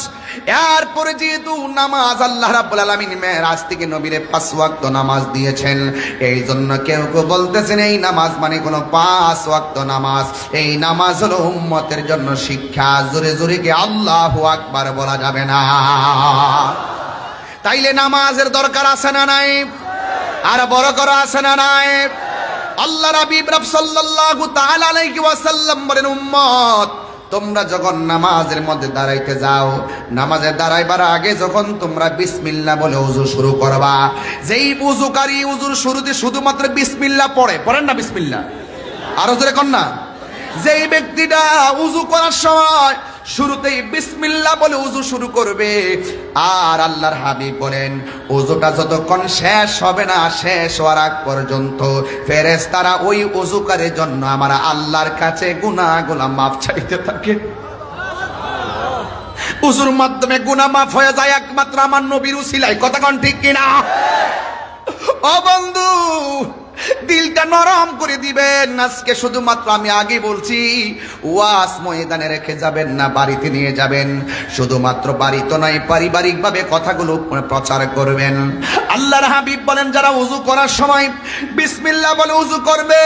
এরপরে যেহেতু নামাজ আল্লাহ রাব্বুল আলামিন মেরাজ থেকে নবীরে 5 ওয়াক্ত নামাজ দিয়েছেন, এই জন্য কেউ কেউ বলতেছেন এই নামাজ মানে কোনো 5 ওয়াক্ত নামাজ। এই নামাজ হলো উম্মতের জন্য শিক্ষা। জোরে জোরে কি আল্লাহু আকবার বলা যাবে না? তাইলে নামাজের দরকার আছে না নাই? আর বড় করা আছে না নাই? আল্লাহ হাবিব সাল্লাল্লাহু তাআলা আলাইহি ওয়াসাল্লাম বলেন, উম্মত তোমরা যখন নামাজের মধ্যে দাঁড়াইতে যাও, নামাজে দাঁড়াইবার আগে যখন তোমরা বিসমিল্লাহ বলে ওযু শুরু করবা, যেই ওযুকারী ওযুর শুরুতে শুধুমাত্র বিসমিল্লাহ পড়েন না, বিসমিল্লাহ আরো জোরে কর না, যেই ব্যক্তিটা ওযু করার সময় শুরুতেই বিসমিল্লাহ বলে ওযু শুরু করবে, আর আল্লাহর হাবিব বলেন ওযুটা যতক্ষণ শেষ হবে না, শেষ হওয়ার আগ পর্যন্ত ফেরেশতারা ওই ওযুকারের জন্য আমার আল্লাহর কাছে গুনাহগুলো মাফ চাইতে থাকে। ওযুর মাধ্যমে গুনাহ মাফ হয়ে যায় একমাত্র আমার নবীর উসিলায়। কথা কোন ঠিক কিনা? ও বন্ধু, দিলটা নরম করে দিবেন। আজকে শুধুমাত্র আমি আগে বলছি, ওয়াজ ময়দানে রেখে যাবেন না, বাড়িতে নিয়ে যাবেন। শুধুমাত্র বাড়িতে নয়, পারিবারিক ভাবে কথাগুলো প্রচার করবেন। আল্লাহর হাবিব বলেন যারা ওযু করার সময় বিসমিল্লাহ বলে ওযু করবে,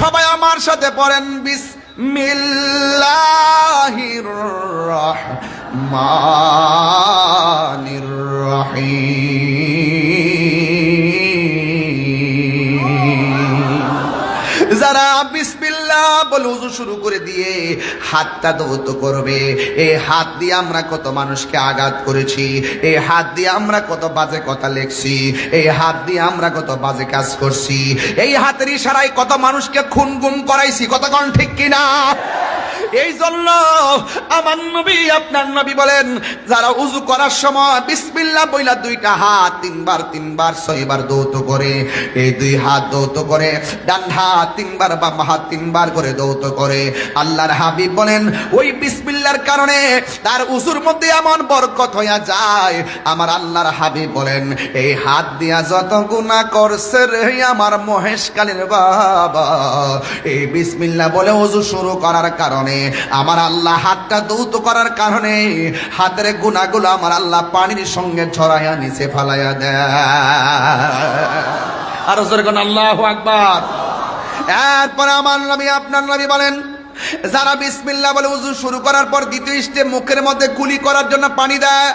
সবাই আমার সাথে পড়েন, বিসমিল্লাহির রহমানির রহিম। যারা বিসমিল্লাহ বলে ওযু শুরু করে দিয়ে হাতটা ধৌত করবে, এই হাত দিয়ে আমরা কত মানুষকে আঘাত করেছি, এই হাত দিয়ে আমরা কত বাজে কথা লিখছি, এই হাত দিয়ে আমরা কত বাজে কাজ করছি, এই হাতের ইশারায় কত মানুষকে খুন গুম করাইছি। কথা কোন ঠিক কিনা? এই জন্য আমার নবী আপনার নবী বলেন যারা ওযু করার সময় বিসমিল্লাহ বইলা দুইটা হাত তিনবার 6 বার দৌত করে, এই 2 হাত দৌত করে, ডান হাত 3 বার, বাম হাত 3 বার করে দৌত করে, আল্লাহর হাবিব বলেন ওই বিসমিল্লাহর কারণে তার ওযুর মধ্যে এমন বরকত হইয়া যায়। আমার আল্লাহর হাবিব বলেন এই হাত দিয়া যত গুনাহ করছে রে আমার মহেশকালীর বাবা, এই বিসমিল্লাহ বলে ওযু শুরু করার কারণে, আমার আল্লাহ হাতটা দৌত করার কারণে হাতের গুনাহগুলো আমার আল্লাহ পানির সঙ্গে ছড়াইয়া নিচে ফালাইয়া দেয়। আর জোরে কোন আল্লাহু আকবার। এরপর আমার নবী আপনার নবী বলেন যারা বিসমিল্লাহ বলে ওযু শুরু করার পর দ্বিতীয় স্টেপ মুখের মধ্যে কুলি করার জন্য পানি দেয়,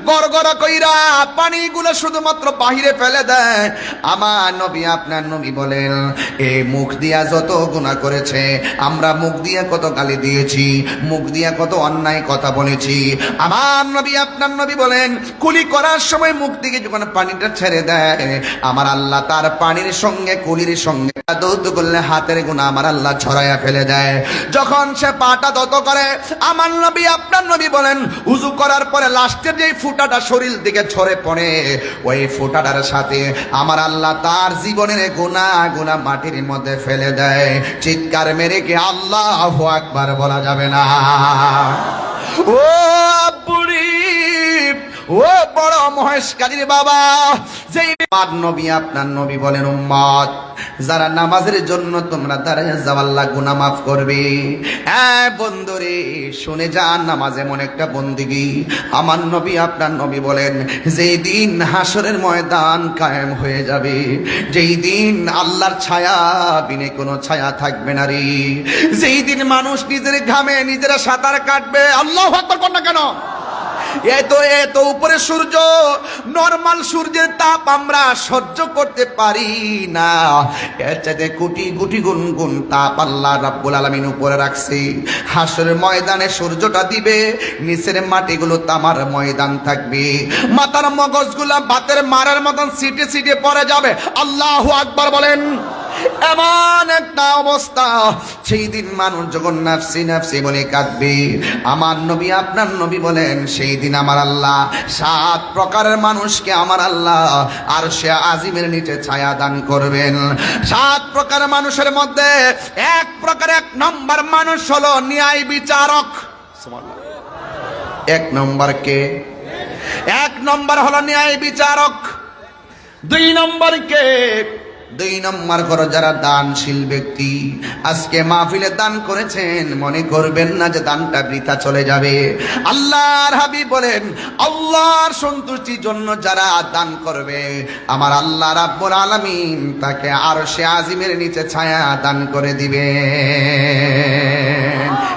গড়গড়া কইরা পানিগুলো শুধুমাত্র বাহিরে ফেলে দেয়, আমার নবী আপনার নবী বলেন এই মুখ দিয়া যত গুনাহ করেছে, আমরা মুখ দিয়ে কত গালি দিয়েছি, মুখ দিয়ে কত অন্যায় কথা বলেছি, আমার নবী আপনার নবী বলেন কুলি করার সময় মুখ থেকে যখন পানিটা ছেড়ে দেয়, আমার আল্লাহ তার পানির সঙ্গে কুলির সঙ্গে দৌত করলে হাতের গুনাহ আমার আল্লাহ ছড়াইয়া ফেলে দেয়। যখন সে পাটা দত করে, আমার নবী আপনার নবী বলেন ওযু করার পরে লাস্টের যে ফুটাটা শরীর দিকে ছড়ে পড়ে, ওই ফুটাটার সাথে আমার আল্লাহ তার জীবনের গুনাহ মাটির মধ্যে ফেলে দেয়। চিৎকার মেরে কি আল্লাহু আকবার বলা যাবে না? ও বুড়ি, ও বড় মহেশকালীর বাবা, যেই নবী আপনার নবী বলেন উম্মত যারা নামাজের জন্য তোমরা দাঁড়িয়ে যাও আল্লাহ গুনাহ মাফ করবে। হ্যাঁ বন্ধুরে শুনে যান, নামাজ এমন একটা বন্দেগী। আমার নবী আপনার নবী বলেন যেই দিন হাসরের ময়দান কায়েম হয়ে যাবে, যেই দিন আল্লাহর ছায়া বিনে কোনো ছায়া থাকবে না রে, যেই দিন মানুষ নিজের ঘামে নিজেরা সাঁতার কাটবে, আল্লাহু আকবার কর না কেন, এত উপরে সূর্য, নরমাল সূর্যের তাপ আমরা সহ্য করতে পারি না, এর চাইতে কোটি কোটি গুণ গুণ তাপ আল্লাহ রাব্বুল আলামিন উপরে রাখছে। হাসরের ময়দানে সূর্যটা দিবে, নিচের মাটিগুলো তামার ময়দান থাকবে, মাথার মগজগুলা বাতের মারার মতন সিটে সিটে পড়ে যাবে। আল্লাহু আকবার বলেন। এমন একটা অবস্থা, সেই দিন মানুষ যখন নাফসি নাফসি বলে কাঁদবে, আমার নবী আপনার নবী বলেন সেই দিন আমার আল্লাহ 7 প্রকারের মানুষকে আমার আল্লাহ আরশে আজিমের নিচে ছায়া দান করবেন। 7 প্রকারের মানুষের মধ্যে এক নম্বর মানুষ হলো ন্যায় বিচারক। এক নম্বর কে? 1 নম্বর হলো ন্যায় বিচারক। 2 নম্বর কে? 2 নম্বর করো যারা দানশীল ব্যক্তি। আজকে মাহফিলে দান করেছেন, মনে করবেন না যে দানটা বৃথা চলে যাবে। আল্লাহর হাবিব বলেন, আল্লাহর সন্তুষ্টির জন্য যারা দান করবে, আমার আল্লাহ রাব্বুল আলামিন তাকে আরশে আজিমের নিচে ছায়া দান করে দিবে।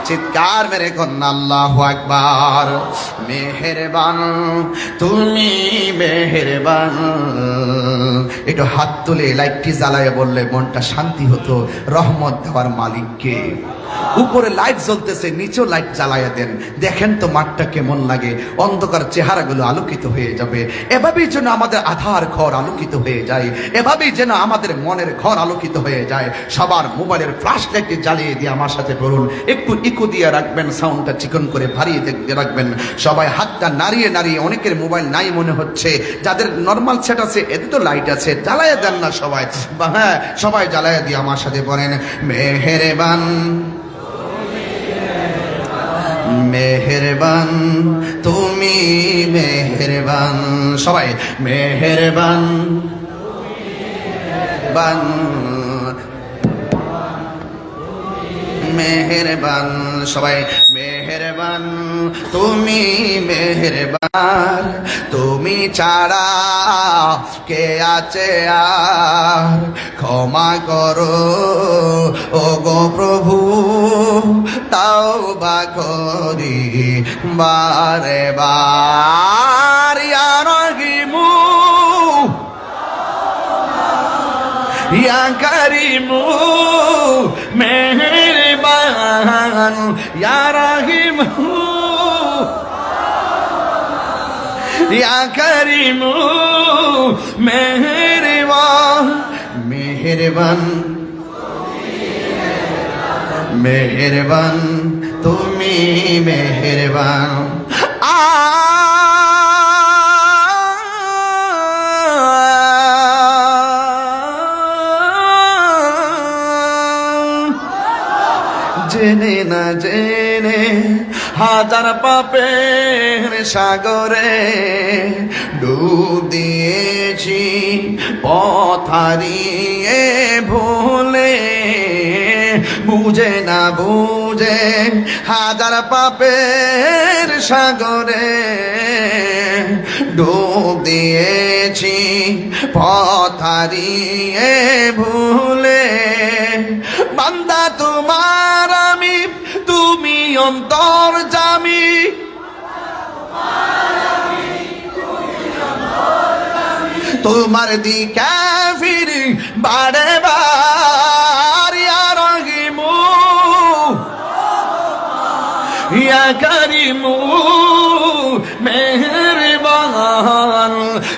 চিৎকার মেরে কন্যা আল্লাহু আকবার। মেহেরবান তুমি মেহেরবান। একটু হাত তুলে লাইটটি জ্বালায় বললে মনটা শান্তি হতো। রহমত দেওয়ার মালিককে। উপরে লাইট জ্বলতেছে, নিচেও লাইট জ্বালাইয়া দেন, দেখেন তো মাঠটা কেমন লাগে, অন্ধকার চেহারাগুলো আলোকিত হয়ে যাবে। এভাবেই যেন আমাদের আধার ঘর আলোকিত হয়ে যায়, এভাবেই যেন আমাদের মনের ঘর আলোকিত হয়ে যায়। সবার মোবাইলের ফ্ল্যাশ লাইটটি জ্বালিয়ে দিয়ে আমার সাথে বলুন, একটু ইকো দিয়ে রাখবেন, সাউন্ডটা চিকন করে ভারিয়ে দেখতে রাখবেন। সবাই হাতটা নাড়িয়ে নাড়িয়ে, অনেকের মোবাইল নাই মনে হচ্ছে, যাদের নর্মাল সেট আছে এতে তো লাইট আছে, জ্বালাইয়া দেন না সবাই। হ্যাঁ, সবাই জ্বালাইয়া দিয়ে আমার সাথে বলেন, মেহেরবান মেহেরবান তুমি মেহেরবান। সবাই মেহেরবান বান মেহেরবান। সবাই মেহেরবান তুমি মেহেরবান। তুমি ছাড়া কে আছে আর, ক্ষমা করো ও গো প্রভু, তাওবা করি বারে বার। ইয়া রহিমু ইয়া করিমু মেহেরবান। ইয়া রহিমু ইয়া করিমু মেহেরবান। মেহেরবান মেহেরবান তুমি মেহেরবান। জেনে না জেনে হাজার পাপের সাগরে ডুব দিয়েছি, পথ হারিয়ে ভুলে, বুঝে না বুঝে হাজার পাপের সাগরে ডুব দিয়েছি, পথ হারিয়ে ভুলে। বান্দা তোমার আমি, তুমি অন্তর্যামী, তোমার দিকে ফিরি বারে বার। ইয়া রহিমু ইয়া করিমু মেহেরবান।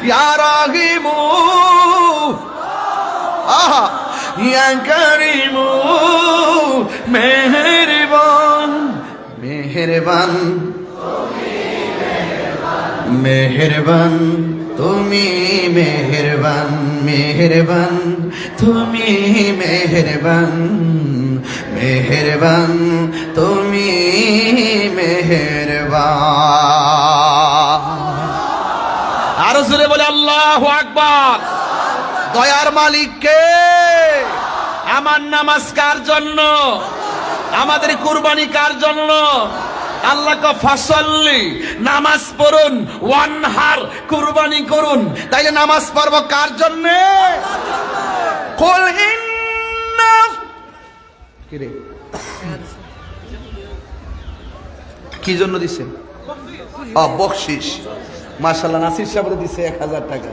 ইয়া রহিমু আহা ইয়া করিমু মেহেরবান। মেহেরবান মেহেরবান তুমি মেহেরবান। মেহেরবান তুমি মেহেরবান। মেহেরবান তুমি মেহেরবান। আরো জোরে বলে আল্লাহু আকবার। দয়ার মালিক কে? আমার নামাজ কার জন্য? আমাদের কুরবানি কার জন্য? আল্লাহ কা ফাসাল্লি, নামাজ পড়ুন, ওয়ানহার, কুরবানি করুন। তাইলে নামাজ পড়ব কার জন্য? কুল ইন্না কি রে, কি জন্য দিছেন? বকশিস। মাশাআল্লাহ, নাসির সাহেব দিছে 1000 টাকা,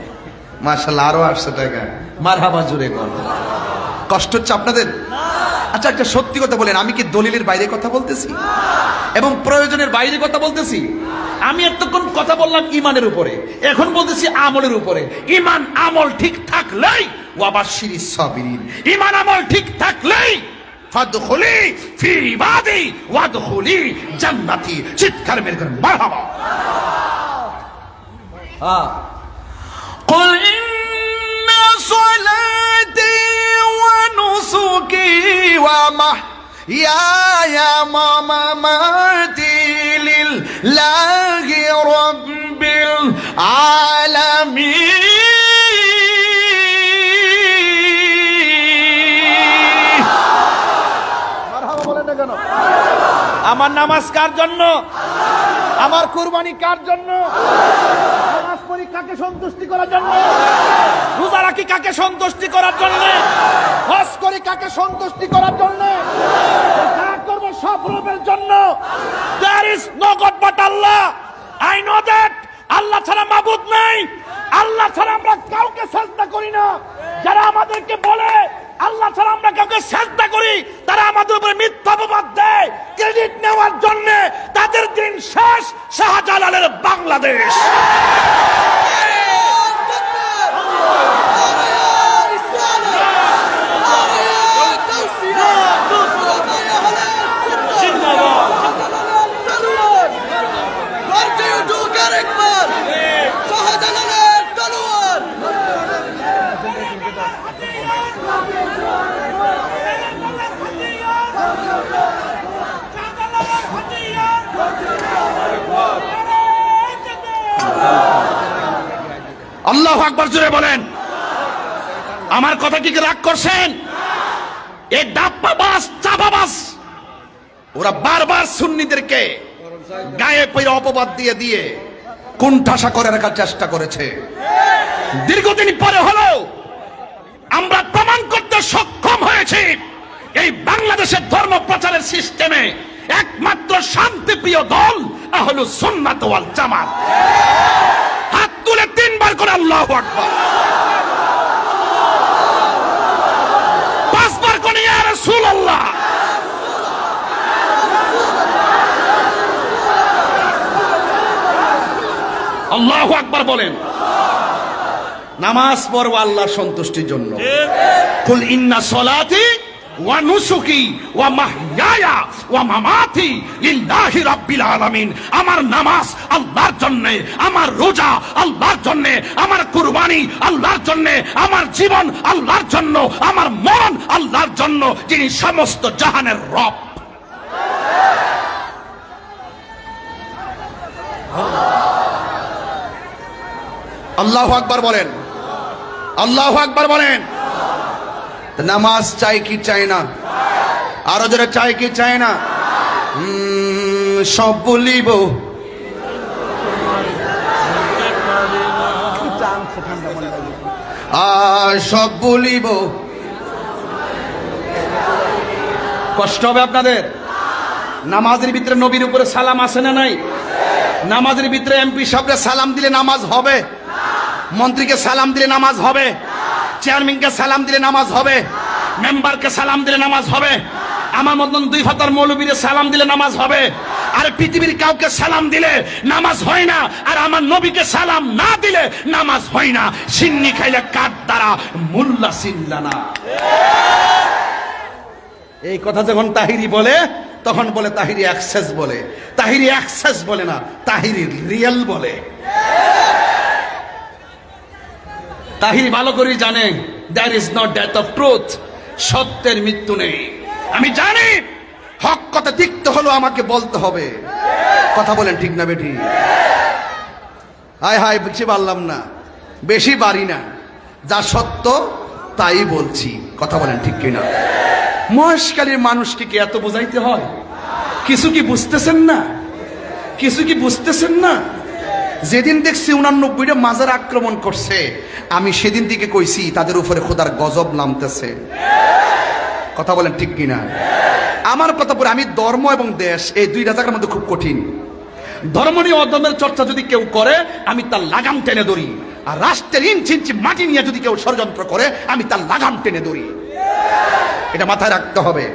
মাশাআল্লাহ আরো 800 টাকা। মারহাবা জুড়ে কর। কষ্ট হচ্ছে আপনাদের? আচ্ছা, একটা সত্যি কথা বলেন, আমি কি দলিলের বাইরে কথা বলতেছি এবং প্রয়োজনের বাইরে কথা বলতেছি? আমি এতক্ষণ কথা বললাম ইমানের উপরে, এখন বলতেছি আমলের উপরে। ইমান আমল ঠিক থাকলেই ওয়াবাশশিরিস সাবিরিন, ইমান আমল ঠিক থাকলেই ফাদখুলি ফি ইবাদি ওয়াদখুলি জান্নাতি। চিৎকার মেরে করেন মারহাবা। قل إن صلاتي ونسكي ومحياي ومماتي لله رب العالمين আমার নামাজ কার জন্য? আমার কুরবানি কার জন্য? নামাজ পড়ি কাকে সন্তুষ্টি করার জন্য? রোজা রাখি কাকে সন্তুষ্টি করার জন্য? হজ করি কাকে সন্তুষ্টি করার জন্য? যা করব সব রবের জন্য। There is no God but Allah. I know that. আল্লাহ ছাড়া মাবুদ নেই। আল্লাহ ছাড়া আমরা কাউকে সাজদা করি না। যারা আমাদেরকে বলে আল্লাহ ছাড়া আমরা কাউকে সাজদা করি, তারা আমাদের উপরে মিথ্যা অপবাদ দেয় ক্রেডিট নেওয়ার জন্য। তাদের দিন শেষ। শাহজালালের বাংলাদেশ। আল্লাহু আকবার জোরে বলেন। আমার কথা কি রাগ করছেন? এই ডাব্বাবাজ চাপাবাজ ওরা বারবার সুন্নিদেরকে গায়ে পড়ে অপবাদ দিয়ে দিয়ে কুণ্ঠাসা করে রাখার চেষ্টা করেছে। দীর্ঘদিন পরে হলেও আমরা প্রমাণ করতে সক্ষম হয়েছি এই বাংলাদেশের ধর্ম প্রচারের সিস্টেমে একমাত্র শান্তিপ্রিয় দল আহলুস সুন্নাত ওয়াল জামাত। হাত তুলে 3 বার করে আল্লাহু আকবার, 5 বার করে ইয়া রাসূলুল্লাহ। আল্লাহু আকবার বলেন। নামাজ পড়ব আল্লাহর সন্তুষ্টির জন্য। কুল ইন্না সলাতি ওয়া নুসুকি ওয়া মাহইয়ায়া ওয়া মামাতি লিল্লাহি রাব্বিল আলামিন। আমার নামাজ আল্লাহর জন্য, আমার রোজা আল্লাহর জন্য, আমার কুরবানি আল্লাহর জন্য, আমার জীবন আল্লাহর জন্য, আমার মরণ আল্লাহর জন্য, যিনি সমস্ত জাহানের রব। আল্লাহু আকবার বলেন। আল্লাহু আকবার বলেন। নামাজ চাই কি চাই না? আরো যারা চাই কি চাই না? সব বলিব। সব বলিব। কষ্ট হবে আপনাদের? নামাজের ভিতরে নবীর উপরে সালাম আসে না নাই? নামাজের ভিতরে এমপি সাহেবকে সালাম দিলে নামাজ হবে? মন্ত্রীকে সালাম দিলে নামাজ হবে? চেয়ারম্যানকে সালাম দিলে নামাজ হবে? মেম্বারকে সালাম দিলে নামাজ হবে? আমার মতন 2 ফাতার মৌলবীরে সালাম দিলে নামাজ হবে? আর পৃথিবীর কাউকে সালাম দিলে নামাজ হয় না, আর আমার নবীকে সালাম না দিলে নামাজ হয় না। সিন্নি খাইলে কাঠ দ্বারা, মুল্লা সিল্লানা। এই কথা যখন তাহিরি বলে তখন বলে তাহিরি অ্যাক্সেস বলে। তাহিরি অ্যাক্সেস বলে না, তাহিরি রিয়েল বলে। তাহিরি ভালো করে জানে there is no death of truth, সত্যের মৃত্যু নেই। আমি জানি হক কথা তিক্ত হলো আমাকে বলতে হবে। কথা বলেন ঠিক না বেঠি? হায় হায়, বেশি পারলাম না, বেশি বাড়ি না, যা সত্য তাই বলছি। কথা বলেন ঠিক কিনা? মহেশখালীর মানুষকে কি এত বোঝাইতে হয়? কিছু কি বুঝতেছেন না? কিছু কি বুঝতেছেন না? যেদিন দেখছি 89টা মাজার আক্রমণ করছে, আমি সেদিন থেকে কইছি তাদের উপরে খোদার গজব নামতেছে। কথা বলেন ঠিক কিনা? আমার কথা বলে, আমি ধর্ম এবং দেশ এই 2টা জায়গার মধ্যে খুব কঠিন। ধর্ম নিয়ে অধর্মের চর্চা যদি কেউ করে আমি তার লাগাম টেনে ধরি, আর রাষ্ট্রের ইঞ্চি ইঞ্চি মাটি নিয়ে যদি কেউ ষড়যন্ত্র করে আমি তার লাগাম টেনে ধরি। এটা মাথায় রাখতে হবে।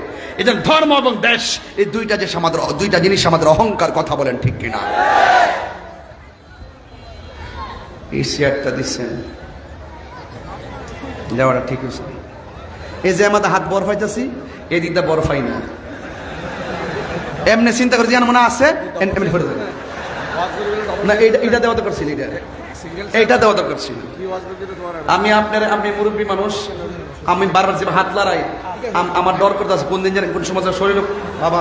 এদের ধর্ম এবং দেশ এই দুইটা জিনিস আমাদের অহংকার, কথা বলেন ঠিক কিনা? এই চেয়ারটা দিচ্ছেন দেওয়াটা ঠিক হয়েছে। এই যে আমাদের হাত বরফ হইতেছি, এই দিকটা বরফ হয় না, এমনি চিন্তা করে যেন মনে আছে এমনি ফেলে দেবে না। এইটা দেওয়া দরকার ছিল, এইটা দেওয়া দরকার ছিল। আপনি মুরব্বী মানুষ, আমি বারবার যে হাত লড়াই, আমার ডর করতে আছে কোন দিন জানেন কোন সময় শরীর বাবা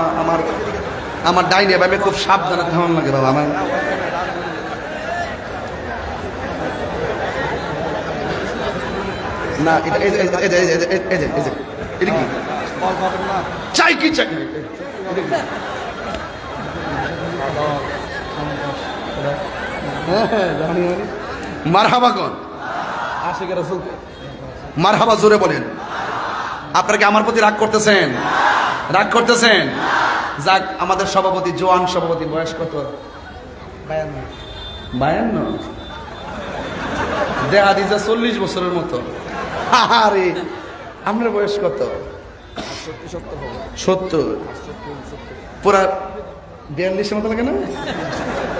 আমার ডাইনি আমি খুব সাবধানে থামান লাগে বাবা আমার। না এটা কি চাই কি চাই মারহাবা কোন মারহাবা জোরে বলেন। আপনারা কি আমার প্রতি রাগ করতেছেন? রাগ করতেছেন? যাক, আমাদের সভাপতি, জোয়ান সভাপতি, বয়স কত? 52। দেখা দিচ্ছে 40 বছরের মতো। আরে আপনার বয়স কত? 70। পুরা 42-এর মতো লাগে না?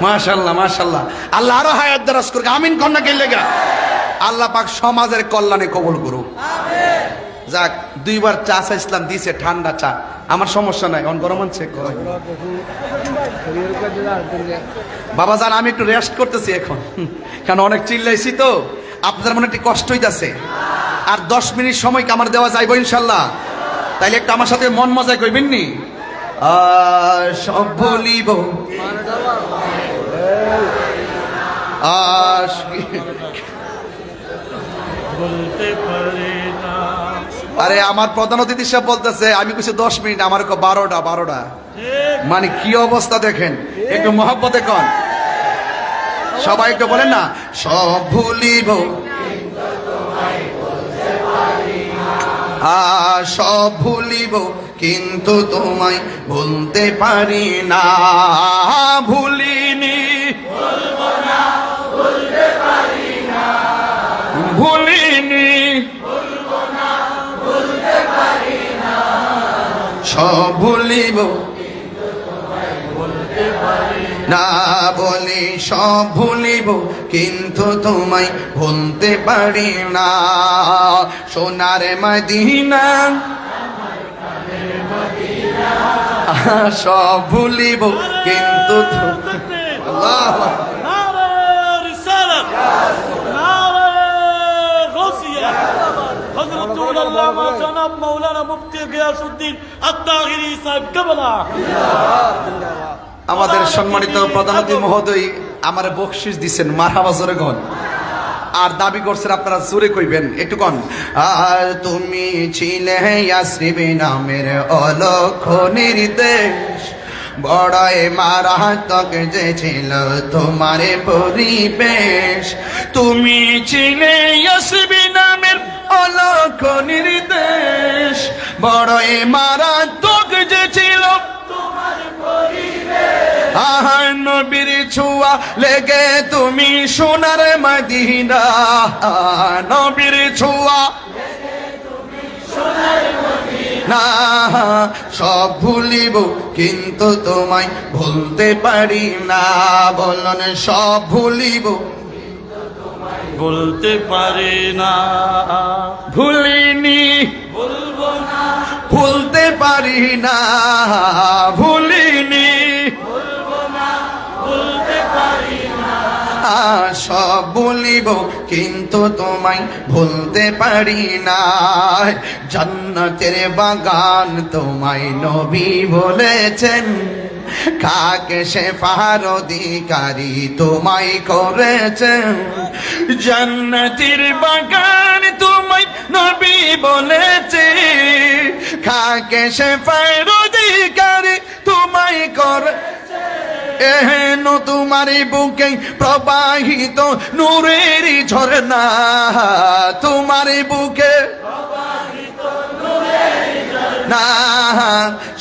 মাশাআল্লাহ মাশাআল্লাহ, আল্লাহ আরো হায়াত দারাজ করুক। আমিন কন্যা কে লেগা আল্লাহ পাক সমাজের কল্যাণে কবুল করুক। যাক, 2বার চা চাইছিলাম, দিছে ঠান্ডা চা, আমার সমস্যা নাই, অন গরম আনছে। বাবা জান, আমি একটু রেস্ট করতেছি এখন, কারণ অনেক চিল্লাইছি তো, আপনাদের মনে একটু কষ্ট হইতাছে। আর 10 মিনিট সময় কি আমার দেওয়া যাইব ইনশাল্লাহ? তাইলে একটু আমার সাথে মন মজা কইবেন নি? সব বলিব আরে আমার প্রধান অতিথি সাহেব বলতেছে আমি কিছু 10 মিনিট, আমার 12টা। মানে কি অবস্থা দেখেন, একটু মহব্বতে কন সবাই, একটু বলেন না, সব ভুলিব সব ভুলিব কিন্তু তোমায় ভুলতে পারি না। ভুলিনি ভুলিনি সব ভুলিব না বলি, সব ভুলিব কিন্তু তোমায় ভুলতে পারি না। সোনার মদিনা সব ভুলিব কিন্তু আল্লাহ আমাদের সম্মানিত প্রধান অতিথি মহোদয় আমার বকশিস দিচ্ছেন, মারহাবা জোরে গন। আর দাবি করছেন আপনারা জোরে কইবেন, একটু কন। আর তুমি ছিলে ইয়াসরিব নামের অলক্ষ নির্দেশ, বড়াই মারাত্মক যে ছিল তোমার পরিবেশ। তুমি ছিলে ইয়াসরিব নামের অলক্ষ নির্দেশ, বড়াই মারাত্মক যে ছিল তোমার পরিবেশ। আহার নবীর ছোঁয়া লেগে তুমি সোনার মদিনা, নবীর ছোঁয়া না সব ভুলিব কিন্তু তোমায় ভুলতে পারি না। বলন সব ভুলিব বলতে পারে না, ভুলিনি বলবো না, ভুলতে পারি না, ভুলিনি বলবো না, বলতে পারি না। সব বলিব কিন্তু তোমায় ভুলতে পারি না। জান্নাতের বাগান তোমায় নবী বলেছেন, কাকে সে ফার অধিকারী তোমায় করেছেন। জান্নাতের বাগান তোমায় নবী বলেছে, কাকে সে ফার অধিকারী তোমায় করে। এহেন তোমারই বুকে প্রবাহিত নূরের ঝরনা, তোমারই বুকে প্রবাহিত নূরের ঝরনা। না,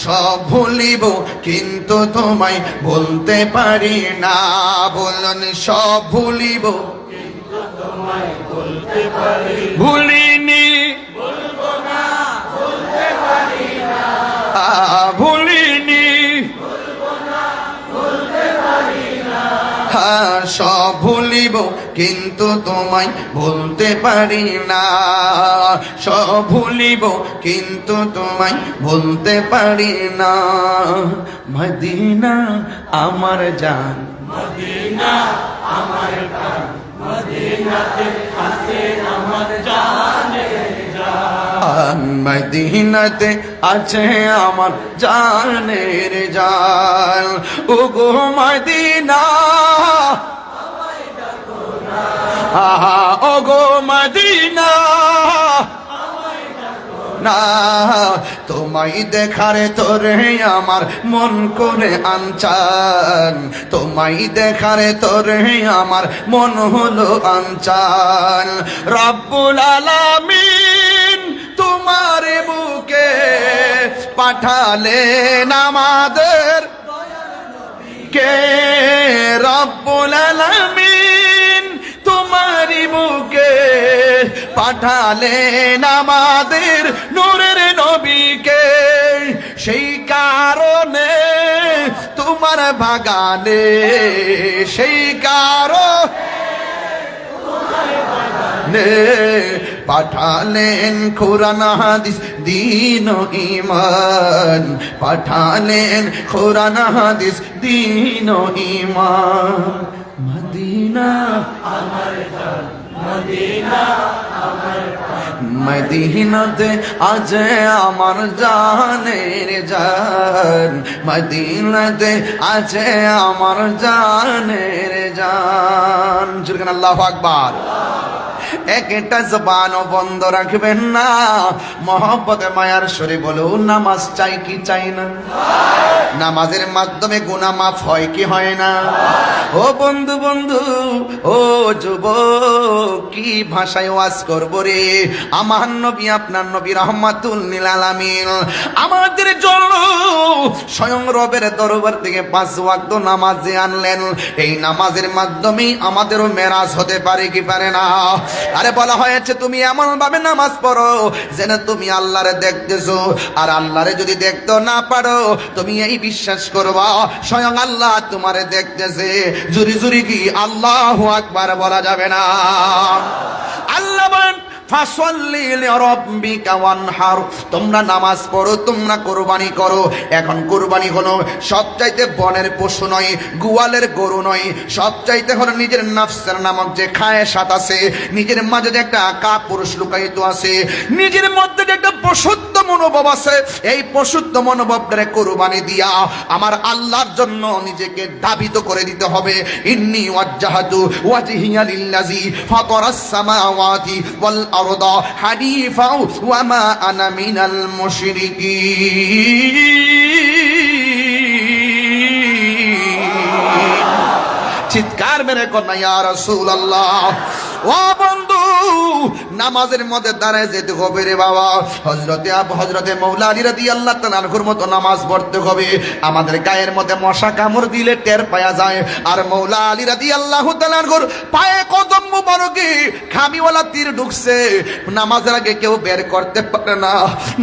সব ভুলিব কিন্তু তোমায় বলতে পারি না। বলুন সব ভুলিব তোমায় বলতে পারি ভুলিনি, বলবো না বলতে পারি না ভুলিনি, বলবো না বলতে পারি না সব ভুলিব কিন্তু তোমায় বলতে পারি না। সব ভুলিব কিন্তু তোমায় বলতে পারি না। মদিনা আমার জান, মদিনা আমার প্রাণ মদিনাতে আছে আমার জানের জান মদিনাতে আছে আমার জানের জান। ও গো মদিনা, আহা ও গো মদিনা, না তোমায় দেখারে তোরে আমার মন করে আনচান। তোমায় দেখারে তোরে আমার মন হলো আনচান। রব্বুল আলামিন তোমার বুকে পাঠালেন আমাদের কে। রব্বুল আলামিন তোমারি বুকে পাঠালেন আমাদের নূরের নবীকে। সেই কারণে তোমার বাগানে, সেই কারণে পাঠালেন কোরআন হাদিস দ্বীন ও ঈমান। পাঠালেন কোরআন হাদিস দ্বীন ও ঈমান। মদিনা আমার জান মদিনা আমার প্রাণ মদিনাতে আছে আমার জানের জান। মদিনাতে আছে আমার জানের জান। জুরগান আল্লাহু আকবার। একটা জবানও বন্ধ রাখবেন না। মহব্বতে মায়ার সরে বলুন, নামাজ চাই কি চাই না? নামাজের মাধ্যমে গুনাহ মাফ হয় কি হয় না? ও বন্ধু বন্ধু, ও যুবক, কি ভাষায় ওয়াজ করবো রে? আমার নবী আপনার নবী রাহমাতুল লিল আলামিন আমাদের জন্য স্বয়ং রবের দরবার থেকে 5 ওয়াক্ত নামাজ আনলেন। এই নামাজের মাধ্যমেই আমাদেরও মেরাজ হতে পারে কি পারে না? আরে বলা হয়েছে তুমি এমন ভাবে নামাজ পড়ো যেন তুমি আল্লাহরে দেখতেছো। আর আল্লাহরে যদি দেখতে না পারো, তুমি এই বিশ্বাস করবা স্বয়ং আল্লাহ তোমারে দেখতেছে। জুরি জুরি কি আল্লাহু আকবার বলা যাবে না? আল্লাহ বলেন ফাসাল্লি লিরাব্বিকা ওয়ানহার। তোমরা নামাজ পড়ো, তোমরা কুরবানি করো। এখন কুরবানি হলো সবচাইতে বনের পশু নয়, গোয়ালের গরু নয়, সবচাইতে হলো নিজের নফসের নামক যে খায়েশাত আছে, নিজের মাঝে যে একটা কাপুরুষ লুকায়িত আছে, নিজের মধ্যে যে একটা পশুত্ব মনোভাব আছে, এই পশুত্ব মনোভাবটারে কুরবানি দিয়া আমার আল্লাহর জন্য নিজেকে দাবিত করে দিতে হবে। ইন্নী ওয়াজ্জাহাতু ওয়াজহিয়া লিল্লাযী ফাতারাস সামাওয়াতি ওয়াল আরদা হানিফা ওয়া মা আনা মিনাল মুশরিকিন। চিৎকার মেরে কন্যা ইয়া রাসূলুল্লাহ। ও বন্ধু, নামাজের মধ্যে দাঁড়ায় যেতে হবে রে বাবা। হযরতে মৌলা আলী রাদিয়াল্লাহু তাআলা আনহুর মতো নামাজ পড়তে হবে। আমাদের গায়ের মধ্যে মশা কামড় দিলে টের পাওয়া যায়। আর মৌলা আলী রাদিয়াল্লাহু তাআলা আনহুর পায়ে কদম মুবারকে খামিওয়ালা তীর ঢুকছে। নামাজের আগে কেউ বের করতে পারে না।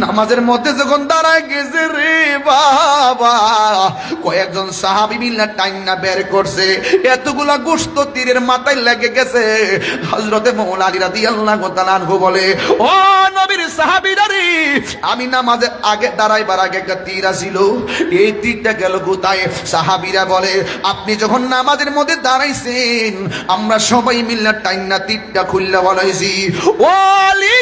নামাজের মধ্যে যখন দাঁড়ায় গেছে রে বাবা, কয়েকজন সাহাবী মিল্লা টাইনা বের করছে। এতগুলা গোশত তীরের মাথায় লেগে গেছে। হযরতে মৌলা আলী রাদিয়াল্লাহু তাআলা আনহু বলে, ও নবীর সাহাবীরা রে, আমি নামাজে আগে দাঁড়াইবার আগে একটা তীর আসিল, এই তীরটা গেল কোথায়? সাহাবীরা বলে, আপনি যখন নামাজের মধ্যে দাঁড়াইছেন, আমরা সবাই মিল্লা টাইনা তীরটা খুললা বলাইছি। ও আলী,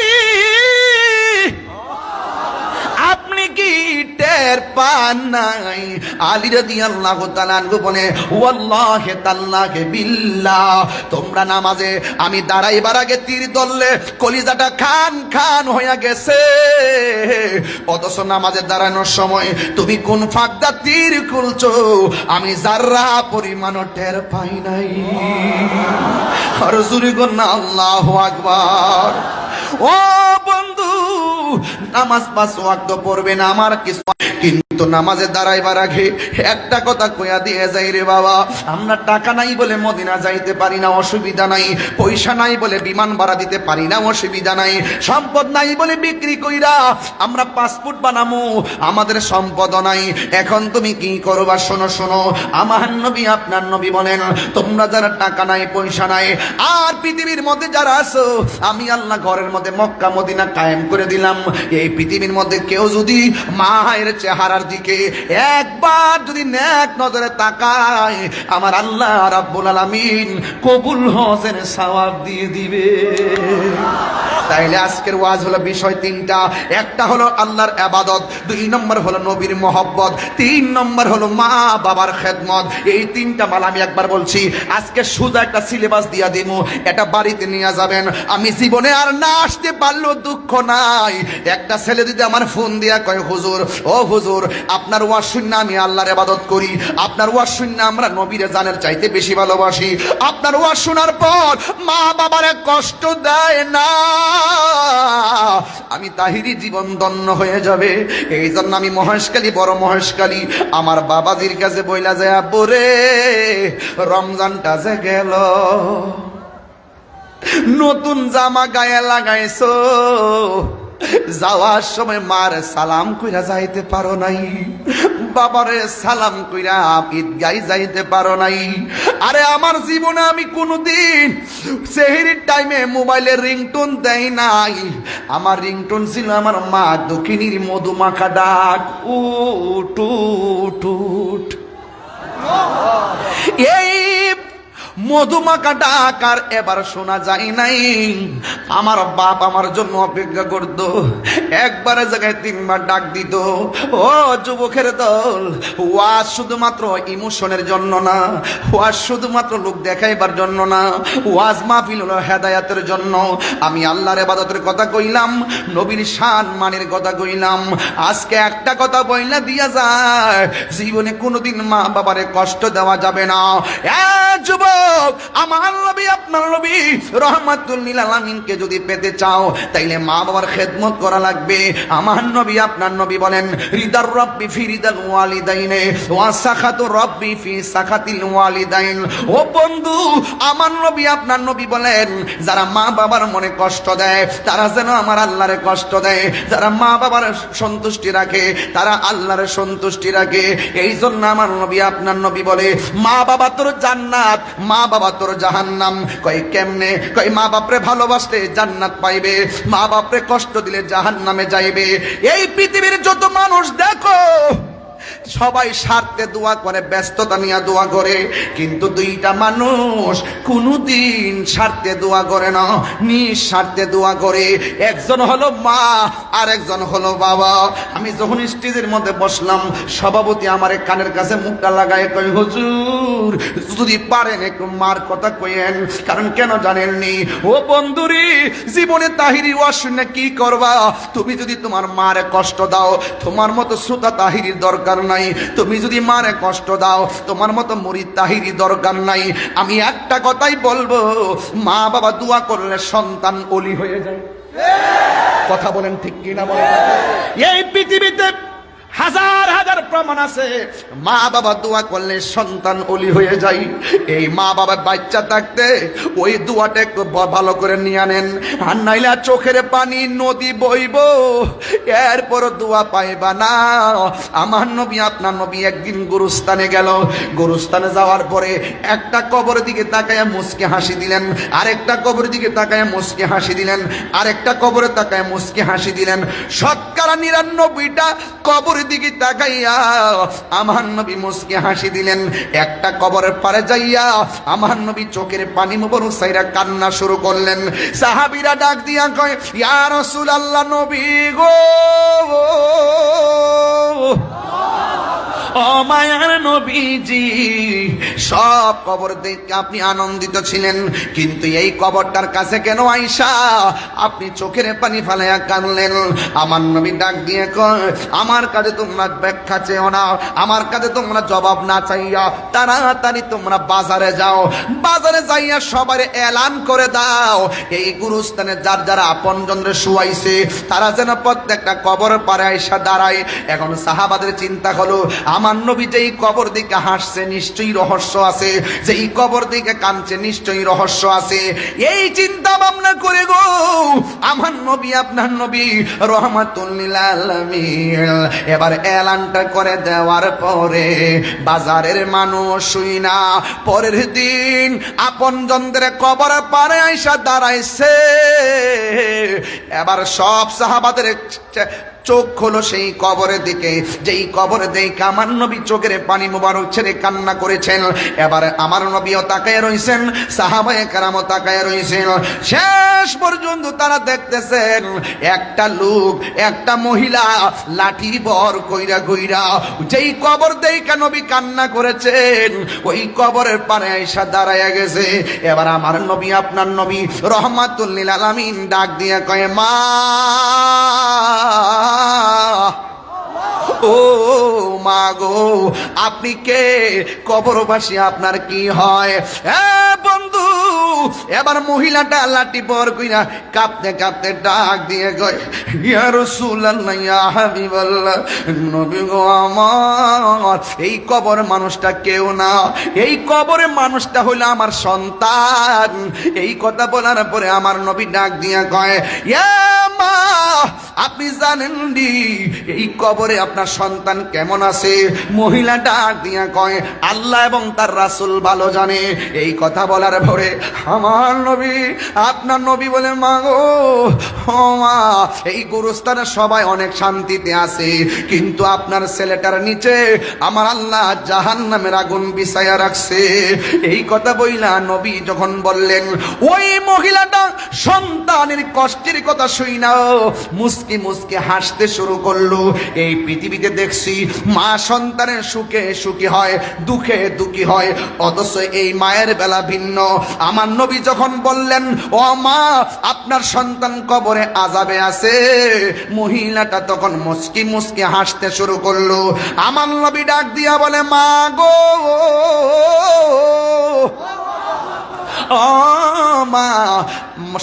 আপনি কি টের পান নাই? আলী রাদিয়াল্লাহু তাআলা আনহু বলে, ওয়াল্লাহি তাআলাকে বিল্লাহ, তোমরা নামাজে আমি দাঁড়াইবার আগে তীর ধরলে কলিজাটা খান খান হইয়া গেছে, অথচ নামাজে দাঁড়ানোর সময় তুমি কোন ফাঁকদা তীর খুলছো আমি যারা পরিমাণও টের পাই নাই। আর জোরে কর না আল্লাহু আকবার। ও বন্ধু, নামাজ 5 ওয়াক্ত পড়বে না আমার কিছু, কিন্তু নামাজে দাঁড়াইবার আগে একটা কথা কইয়া দিয়ে যাই রে বাবা, আমরা টাকা নাই বলে মদিনা যাইতে পারি না, অসুবিধা নাই। পয়সা নাই বলে বিমান ভাড়া দিতে পারি না, অসুবিধা নাই। সম্পদ নাই বলে বিক্রি কইরা আমরা পাসপোর্ট বানামু, আমাদের সম্পদ নাই। এখন তুমি কি করবা? শোনো শোনো, আমার নবী আপনার নবী বলেন, তোমরা যারা টাকা নাই পয়সা নাই আর পৃথিবীর মধ্যে যারা আছো, আমি আল্লাহ ঘরের মধ্যে মক্কা মদিনা কায়েম করে দিলাম। এই পৃথিবীর মধ্যে কেউ যদি মায়ের চেহারার দিকে একবার যদি নেক নজরে তাকায়, আমার আল্লাহ রাব্বুল আলামিন কবুল হজের সওয়াব দিয়ে দিবে। তাইলে আজকের ওয়াজ হলো বিষয় তিনটা। একটা হলো আল্লাহর ইবাদত, 2 নম্বর হলো নবীর মহব্বত, 3 নম্বর হলো মা বাবার খেদমত। এই তিনটা মাল আমি একবার বলছি, আজকে শুধু একটা সিলেবাস দিয়া দিমু, এটা বাড়িতে নিয়ে যাবেন। আমি জীবনে আর না আসতে পারলেও দুঃখ নাই। একটা ছেলে যদি আমার ফোন দিয়া কয়, হুজুর ও হুজুর, আপনার ওয়াজ শুনে আমি আল্লাহর ইবাদত করি, আপনার ওয়াজ শুনে আমরা নবীর জানের চাইতে বেশি ভালোবাসি, আপনার ওয়াজ শোনার পর মা বাবারে কষ্ট দেয় না, আমি তাহিরি জীবন ধন্য হয়ে যাবে। এই জন্য আমি মহেশখালী, বড় মহেশখালী আমার বাবাজির কাছে বইলা যায়, আব্বু রে রমজানটা যে গেল, নতুন জামা গায়ে লাগাইছো, যাওয়ার সময় মার সালাম কইরা যাইতে পারো নাই, বাবারে সালাম কইরা ঈদগায় যাইতে পারো নাই। আরে আমার জীবনে আমি কোনোদিন সেহরির টাইমে মোবাইলের রিংটোন দেই নাই। আমার রিংটোন ছিল আমার মা দক্ষিণীর মধুমাখা ডাক, উট উট উট। এই মধুমাখা ডাক আর এবার শোনা যায় নাই। আমার বাপ আমার জন্য অপেক্ষা করত, একবারে জায়গায় 3 বার ডাক দিত। ও যুবকের দল, ওয়াজ শুধুমাত্র ইমোশনের জন্য না, ওয়াজ শুধুমাত্র লোক দেখাইবার জন্য না, ওয়াজ মাহফিল হলো হেদায়াতের জন্য। আমি আল্লাহর ইবাদতের কথা কইলাম, নবীর শান মানের কথা কইলাম। আজকে একটা কথা বইলা দিয়া যায়, জীবনে কোনোদিন মা বাবারে কষ্ট দেওয়া যাবে না। যুবক, আমার নবী আপনার নবী রহমাতুল লিল আলামিনকে যদি পেতে চাও, তাইলে মা বাবার খেদমত করা লাগবে। আমার নবী আপনার নবী বলেন, রিদার রব্বি ফি রিদাল ওয়ালিদাইনে ওয়া সাখাতু রব্বি ফি সাখাতিল ওয়ালিদাইন। ও বন্ধু, আমার নবী আপনার নবী বলেন, যারা মা বাবার মনে কষ্ট দেয় তারা যেন আমার আল্লাহরে কষ্ট দেয়, যারা মা বাবার সন্তুষ্টি রাখে তারা আল্লাহরে সন্তুষ্টি রাখে। এই জন্য আমার নবী আপনার নবী বলে, মা বাবা তোর জান্নাত, মা বাবা তোর জাহান্নাম। কয় কেমনে? কয় মা বাপরে ভালোবাসলে জান্নাত পাইবে, মা বাপরে কষ্ট দিলে জাহান্নামে যাইবে। এই পৃথিবীর যত মানুষ দেখো, সবাই স্বার্থে দোয়া করে, ব্যস্ততা নিয়ে দোয়া করে, কিন্তু 2টা মানুষ কোনদিন স্বার্থে দোয়া করে না, নিঃস্বার্থে দোয়া করে। একজন হলো মা আর একজন হলো বাবা। আমি যখন স্টেজের মধ্যে বসলাম, সভাপতি আমার কানের কাছে মুখটা লাগায় কই, হুজুর যদি পারেন একটু মার কথা কইেন, কারণ কেন জানেননি? ও বন্ধুরি, জীবনে তাহিরি ওয়াজ শুনে কি করবা? তুমি যদি তোমার মারে কষ্ট দাও, তোমার মতো শ্রোতা তাহিরির দরকার নাই। তুমি যদি মারে কষ্ট দাও, তোমার মতো মুরিদ তাহিরি দরকার নাই। আমি একটা কথাই বলবো, মা বাবা দোয়া করলে সন্তান ওলি হয়ে যায়। কথা বলেন ঠিক কিনা বলেন? এই পৃথিবীতে হাজার হাজার প্রমাণ আছে, মা বাবা দোয়া করলে সন্তান ওলি হয়ে যায়। এই মা বাবার বাচ্চা থাকতে ওই দোয়াটা একটু ভালো করে নিয়ে আনেন, আর নাইলে চোখের পানি নদী বইব, এরপর দোয়া পাইবা না। আমার নবী আপনার নবী একদিন গুরুস্থানে গেল, গুরুস্থানে যাওয়ার পরে একটা কবরের দিকে তাকায় মুচকে হাসি দিলেন, আরেকটা কবরের দিকে তাকায় মুচকে হাসি দিলেন, আরেকটা কবরে তাকায় মুচকে হাসি দিলেন। শতকরা 99টা কবর দিকে তাকাইয়া আমার নবী মুচকি হাসি দিলেন। একটা কবরের পারে যাইয়া আমার নবী চোখের পানি মুবারক কান্না শুরু করলেন। সাহাবীরা ডাক দিয়া কয়, ইয়া রাসূলুল্লাহ, নবী গো, ও মায়ার নবীজি, সব কবর দেখে আপনি আনন্দিত ছিলেন, কিন্তু এই কবরটার কাছে কেন আইসা আপনি চোখের পানি ফেলাইয়া কাঁদলেন? আমার নবী ডাক দিয়ে কয়, আমার কাছে তোমরা ব্যাখ্যা চেও না, আমার কাছে তোমরা জবাব না চাইয়া তাড়াতাড়ি তোমরা বাজারে যাও, বাজারে যাইয়া সবার এলান করে দাও, এই গুরুস্থানে যার যারা আপনজনরে শুয়াইছে তারা যেন প্রত্যেকটা কবর পারে আইসা দাঁড়ায়। এখন সাহাবাদের চিন্তা হলো, আমার নবী যেই কবর দিকে হাসছে নিশ্চয়ই রহস্য আছে, যেই কবর দিকে কাঁদছে নিশ্চয়ই রহস্য আছে। এই চিন্তা ভাবনা করে গো আমার নবী, আপনার নবী রহমাতুল লিল আলামিন এবার এলানটা করে দেওয়ার পরে বাজারের মানুষ শুই না পরের দিন আপনজনদের কবর পারে আইসা দাঁড়াইছে। এবার সব সাহাবাদের চোখ হলো সেই কবরের দিকে, যেই কবরে দেখে আমার নবী চোখের পানি মুবারক ছেড়ে কান্না করেছেন। এবার আমার নবীও তাকায় রইছেন, সাহাবায়ে কেরামও তাকায় রইছেন। শেষ পর্যন্ত তারা দেখতেছেন একটা লোক, একটা মহিলা লাঠি বর কইরা কইরা যেই কবর দেখে নবী কান্না করেছেন ওই কবরের পারে আইসা দাঁড়ায়া গেছে। এবার আমার নবী, আপনার নবী রহমাতুল লিল আলামিন ডাক দিয়ে কয়, মা ও মা গো, আপনি কে? কবরবাসী আপনার কি হয়? বন্ধু, এবার মহিলাটা লাঠি পর কইরা কাঁপতে কাঁপতে ডাক দিয়ে কয়, ইয়া রাসূলুল্লাহ, ইয়া হাবিবাল্লাহ, নবী গো আমার, এই কবর মানুষটা কেউ না, এই কবরে মানুষটা হইলো আমার সন্তান। এই কথা বলার পরে আমার নবী ডাক দিয়া কয়, ইয়া মা, আপনি জানেন নি এই কবরে আপনার সন্তান কেমন আছে? মহিলা ডাক দিয়া কয়, আল্লাহ এবং তার রাসূল ভালো জানে। এই কথা বলার পরে আমার নবী, আপনার নবী বলে, মা গো, ও মা, এই গুরুস্থানে সবাই অনেক শান্তিতে আছে, কিন্তু আপনার ছেলেটার নিচে আমার আল্লাহ জাহান্নামের আগুন বিছায়া রাখছে। এই কথা বইলা নবী যখন বললেন, ওই মহিলাটা সন্তানের কষ্টের কথা শুই না মুস্কি মুস্কি হাসতে শুরু করলো। এই পৃথিবীতে দেখছি মা সন্তানের সুখে সুখী হয়, দুঃখে দুঃখী হয়, অথচ এই মায়ের বেলা ভিন্ন। আমার নবী যখন বললেন, ও মা, আপনার সন্তান কবরে আযাবে আছে, মহিলাটা তখন মুস্কি মুস্কি হাসতে শুরু করলো। আমার নবী ডাক দিয়া বলে, মা গো, ও মা,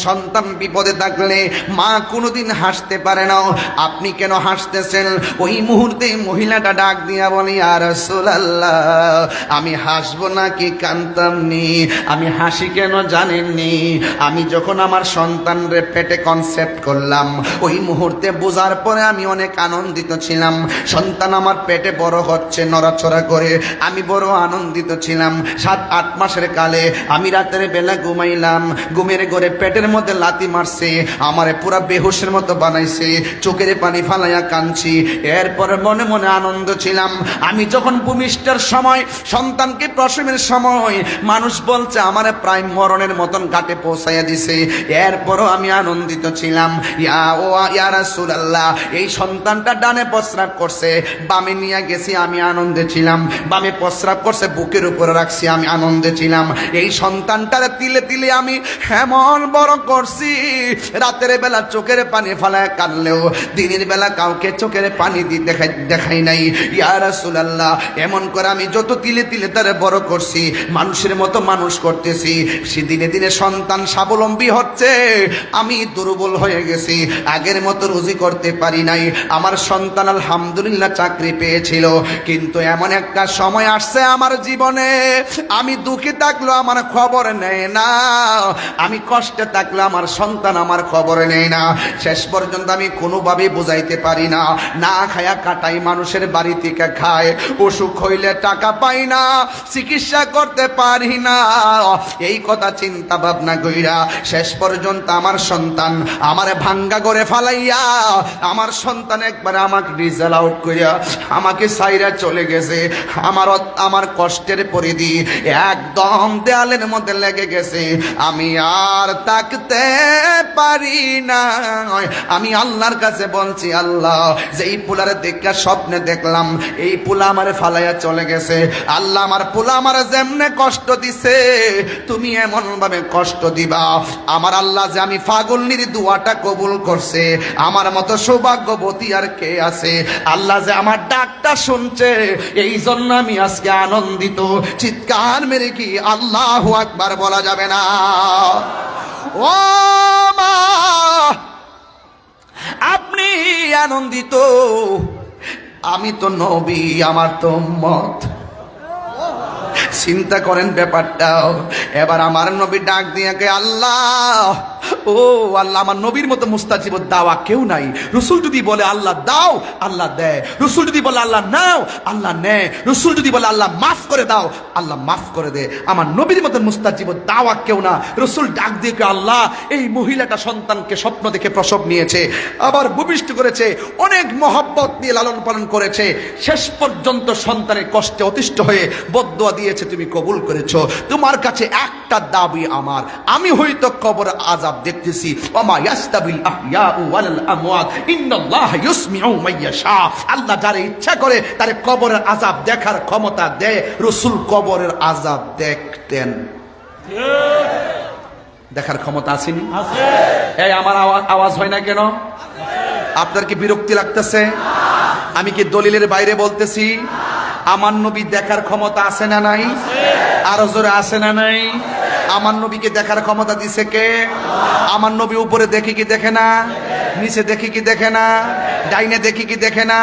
সন্তান বিপদে থাকলে মা কোনোদিন হাসতে পারে না, আপনি কেন হাসতেছেন? ওই মুহূর্তে মহিলাটা ডাক দিয়া বলে, ইয়া রাসূলুল্লাহ, আমি হাসবো নাকি কাঁদতাম নি? আমি হাসি কেন জানেননি? আমি যখন আমার সন্তানরে পেটে কনসেপ্ট করলাম ওই মুহূর্তে বোঝার পরে আমি অনেক আনন্দিত ছিলাম। সন্তান আমার পেটে বড় হচ্ছে নড়াচড়া করে, আমি বড় আনন্দিত ছিলাম। 7-8 মাসের কালে আমি রাতের বেলা ঘুমাইলাম, ঘুমের ঘরে পেটের মধ্যে লাথি মারছে, আমারে পুরা বেহুশের মতো বানাইছে, চোখের পানি ফালাইয়া কাঁদছি। এরপরে মনে মনে আনন্দ ছিলাম। আমি যখন ভূমিষ্ঠের সময়, সন্তানকে প্রসবের সময়, মানুষ বলছে আমারে প্রায় মরণের মতন ঘাটে পৌঁছাইয়া দিছে, এরপরও আমি আনন্দিত ছিলাম। ইয়া রাসূলুল্লাহ, এই সন্তানটা ডানে প্রস্রাব করছে, বামে নিয়ে গেছি, আমি আনন্দে ছিলাম। বামে প্রস্রাব করছে, বুকের উপরে রাখছি, আমি আনন্দে ছিলাম। এই সন্তানটারে তিলে তিলে আমি এমন বড় করছি, রাতের বেলা চোখের পানি ফালায় কাঁদলেও দিনের বেলা কাউকে চোখের পানি দেখাই নাই। ইয়া রাসূলুল্লাহ, এমন করে আমি যত তিলে তিলে তারে বড় করছি, মানুষের মতো মানুষ করতেছি, সে দিনে দিনে সন্তান স্বাবলম্বী হচ্ছে, আমি দুর্বল হয়ে গেছি, আগের মতো রুজি করতে পারি নাই। আমার সন্তান আলহামদুলিল্লাহ চাকরি পেয়েছিল, কিন্তু এমন একটা সময় আসছে আমার জীবনে, আমি দুঃখী থাকলেও আমার খবর নেয় না, আমি কষ্টে থাকলে আমার সন্তান আমার খবর নেয় না। শেষ পর্যন্ত আমি কোনোভাবে বুঝাইতে পারি না, না খায়া কাটাই, মানুষের বাড়ি থেকে খায়, অসুখ হইলে টাকা পাই না, চিকিৎসা করতে পারি না। এই কথা চিন্তা ভাবনা কইরা শেষ পর্যন্ত আমার সন্তান আমারে ভাঙ্গা করে ফালাইয়া, আমার সন্তান একবারে আমাকে রিজাল আউট করিয়া আমাকে সাইরা চলে গেছে। আমার কষ্টের পরিধি একদম দেয়ালের মধ্যে লেগে গেছে। আমি আর তাকতে পারি না। আমি আল্লাহর কাছে বলছি, আল্লাহ যে এই পোলারে দেখা স্বপ্নে দেখলাম এই পোলা আমারে ফালাইয়া চলে গেছে, আল্লাহ আমার পোলা আমার যেমনে কষ্ট দিছে তুমি এমন ভাবে কষ্ট দিবা আমার আল্লাহ যে আমি ফাগলনির দোয়াটা কবুল করছে, আমার মতো সৌভাগ্যবতী আর কে আছে? আল্লাহ যে আমার ডাকটা শুনছে, এই জন্য আমি আজকে আনন্দিত। চিৎকার মেরে কি আল্লাহু আকবার বলা যাবে না? ও মা, আপনি আনন্দিত, আমি তো নবী, আমার তো উম্মত। চিন্তা করেন ব্যাপারটা। এবার আমার নবী ডাক দিয়ে কে, আল্লাহ, ও আল্লাহ, আমার নবীর মতো মুস্তাজিব দাওয়া কেউ নাই। রসুল যদি বলে আল্লাহ দাও, আল্লাহ দেয়। রসুল যদি বলে আল্লাহ নাও, আল্লাহ নেয়। রসুল যদি বলে আল্লাহ মাফ করে দাও, আল্লাহ মাফ করে দে। আমার নবীর মতো মুস্তাজিব দাওয়া কেউ না। রসুল ডাক দিয়ে কে, আল্লাহ, এই মহিলাটা সন্তানকে স্বপ্ন দেখে প্রসব নিয়েছে, আবার ভূমিষ্ঠ করেছে, অনেক মহব্বত নিয়ে লালন পালন করেছে, শেষ পর্যন্ত সন্তানের কষ্টে অতিষ্ঠ হয়ে বদদুয়া দিয়েছে, তুমি কবুল করেছো। তোমার কাছে একটা দাবি আমার, আমি হয়তো কবর আযাব দেখতেছি, ওমা ইয়াস্তাবিল আহইয়াউ ওয়াল আমওয়াত ইন্নাল্লাহ ইউসমিউ মাইয়াশা। আল্লাহ যারে ইচ্ছা করে তারে কবরের আযাব দেখার ক্ষমতা দেয়। রাসূল কবরের আযাব দেখতেন, দেখার ক্ষমতা আসেনি? আছে। এই আমার আওয়াজ হয় না কেন? আপনার কি বিরক্তি লাগতেছে? আমি কি দলিলের বাইরে বলতেছি? আমার নবী দেখার ক্ষমতা আছে না নাই? আরো জোরে আছে না নাই? আমার নবীকে দেখার ক্ষমতা দিছে কে? আমার নবী উপরে দেখি কি দেখে না? নিচে দেখি কি দেখে না? ডাইনে দেখি কি দেখে না?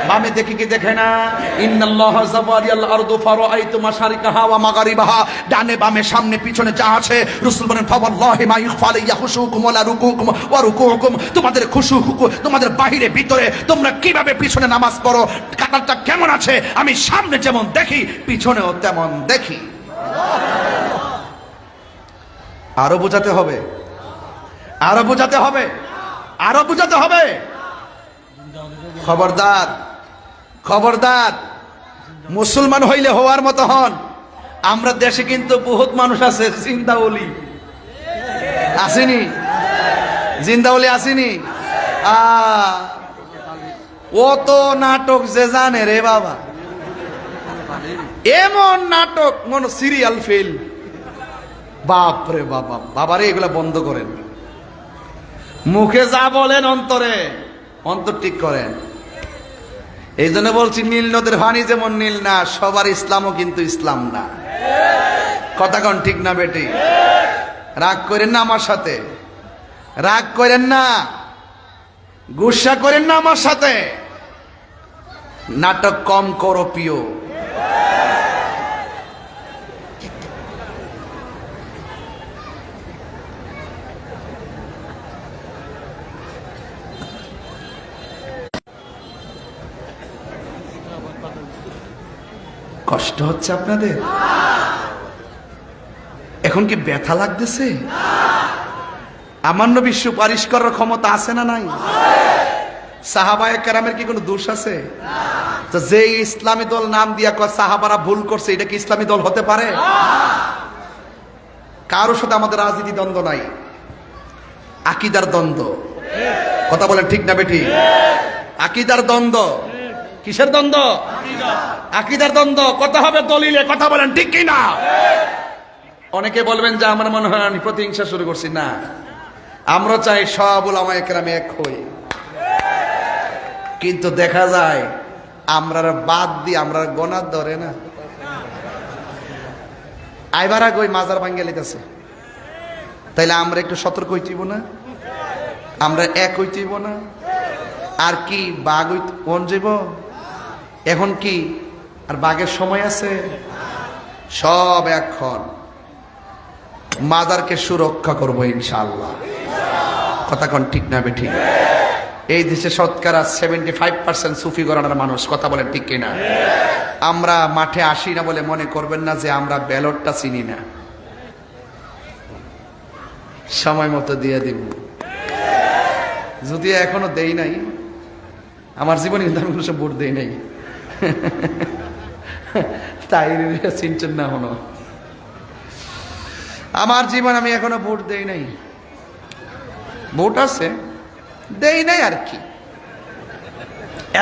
বামে দেখি কি দেখে না? ইন্নাল্লাহা যাওয়ালিয়াল আরদু ফারাআইতু মাশারিকাহা ওয়া মাগারিবাহা। ডানে বামে সামনে পিছনে যা আছে, রাসূল বলেন ফাওয়াল্লাহি মা ইখফা আলাইয়া খুশুকুম ওয়ালা রুকুকুম ওয়া রুকুকুম। তোমাদের খুশু, তোমাদের বাহিরে ভিতরে তোমরা কিভাবে পিছনে নামাজ পড়ো, কাতারটা কেমন আছে, আমি সামনে যেমন দেখি পিছনেও তেমন দেখি। আরো বোঝাতে হবে, আরো বোঝাতে হবে, আরো বোঝাতে হবে। খবরদার, খবরদার, মুসলমান হইলে হওয়ার মতো হন। আমরা দেশে কিন্তু বহুত মানুষ আছে জিন্দাউলি, আসেনি? জিন্দাউলি আসেনি? ও তো নাটক যে জানে রে বাবা, এমন নাটক মনে সিরিয়াল ফেল। বাপ রে বাবা, বাবারে এগুলা বন্ধ করেন। মুখে যা বলেন অন্তরে, অন্তর ঠিক করেন। এই জন্য বলছি নীল নদের পানি যেমন নীল না, সবার ইসলামও কিন্তু ইসলাম না। কথা কন ঠিক না বেটি? রাগ করেন না আমার সাথে, রাগ করেন না, গুসা করেন না আমার সাথে। নাটক কম করো প্রিয়। কষ্ট হচ্ছে আপনাদের? এখন কি ব্যথা লাগতেছে? আমার নবী সুপারিশ করার ক্ষমতা আছে না নাই? সাহাবায়ে কেরামের কি কোনো দোষ আছে? তো যে ইসলামী দল নাম দিয়া কয় সাহাবারা ভুল করছে, এটা কি ইসলামী দল হতে পারে? কারোর সাথে আমাদের রাজনীতি দ্বন্দ্ব নাই, আকীদার দ্বন্দ্ব। কথা বলেন ঠিক না বেটি? আকীদার দ্বন্দ্ব। কিসের দ্বন্দ্ব? আকীদার দ্বন্দ্ব। কথা হবে দলিলে। কথা বলেন ঠিক কি না? অনেকে বলবেন যে আমার মনে হয় আমি প্রতিহিংসা শুরু করছি। না, আমরা চাই সব উলামায়ে কেরামে এক হই, কিন্তু দেখা যায় আমরা বাদ দিয়ে আমরা গোনার ধরে না। আইবার আগে ওই মাজার ভাঙ্গে লিতেছে, তাইলে আমরা একটু সতর্ক হইতেইব না? আমরা এক হইতেইব না? আর কি বাঘ কোন যাইব এখন? কি আর বাঘের সময় আছে? সব এখন মাজারকে সুরক্ষা করবো ইনশাআল্লাহ। কথা কোন ঠিক না বেঠিক? এই দেশে শতকরা 75% সুফি ঘরানার মানুষ। কথা বলেন ঠিক কিনা? আমরা মাঠে আসি না বলে মনে করবেন না যে আমরা ব্যালটটা চিনি না। সময় মতো দিয়ে দিব, যদিও এখনো দেই নাই। আমার জীবনে কিন্তু আমি কোনো ভোট দেই নাই, তাই চিনছেন না এখনো। আমার জীবন আমি এখনো ভোট দেই নাই। ভোট আছে, দেই নাই আর কি,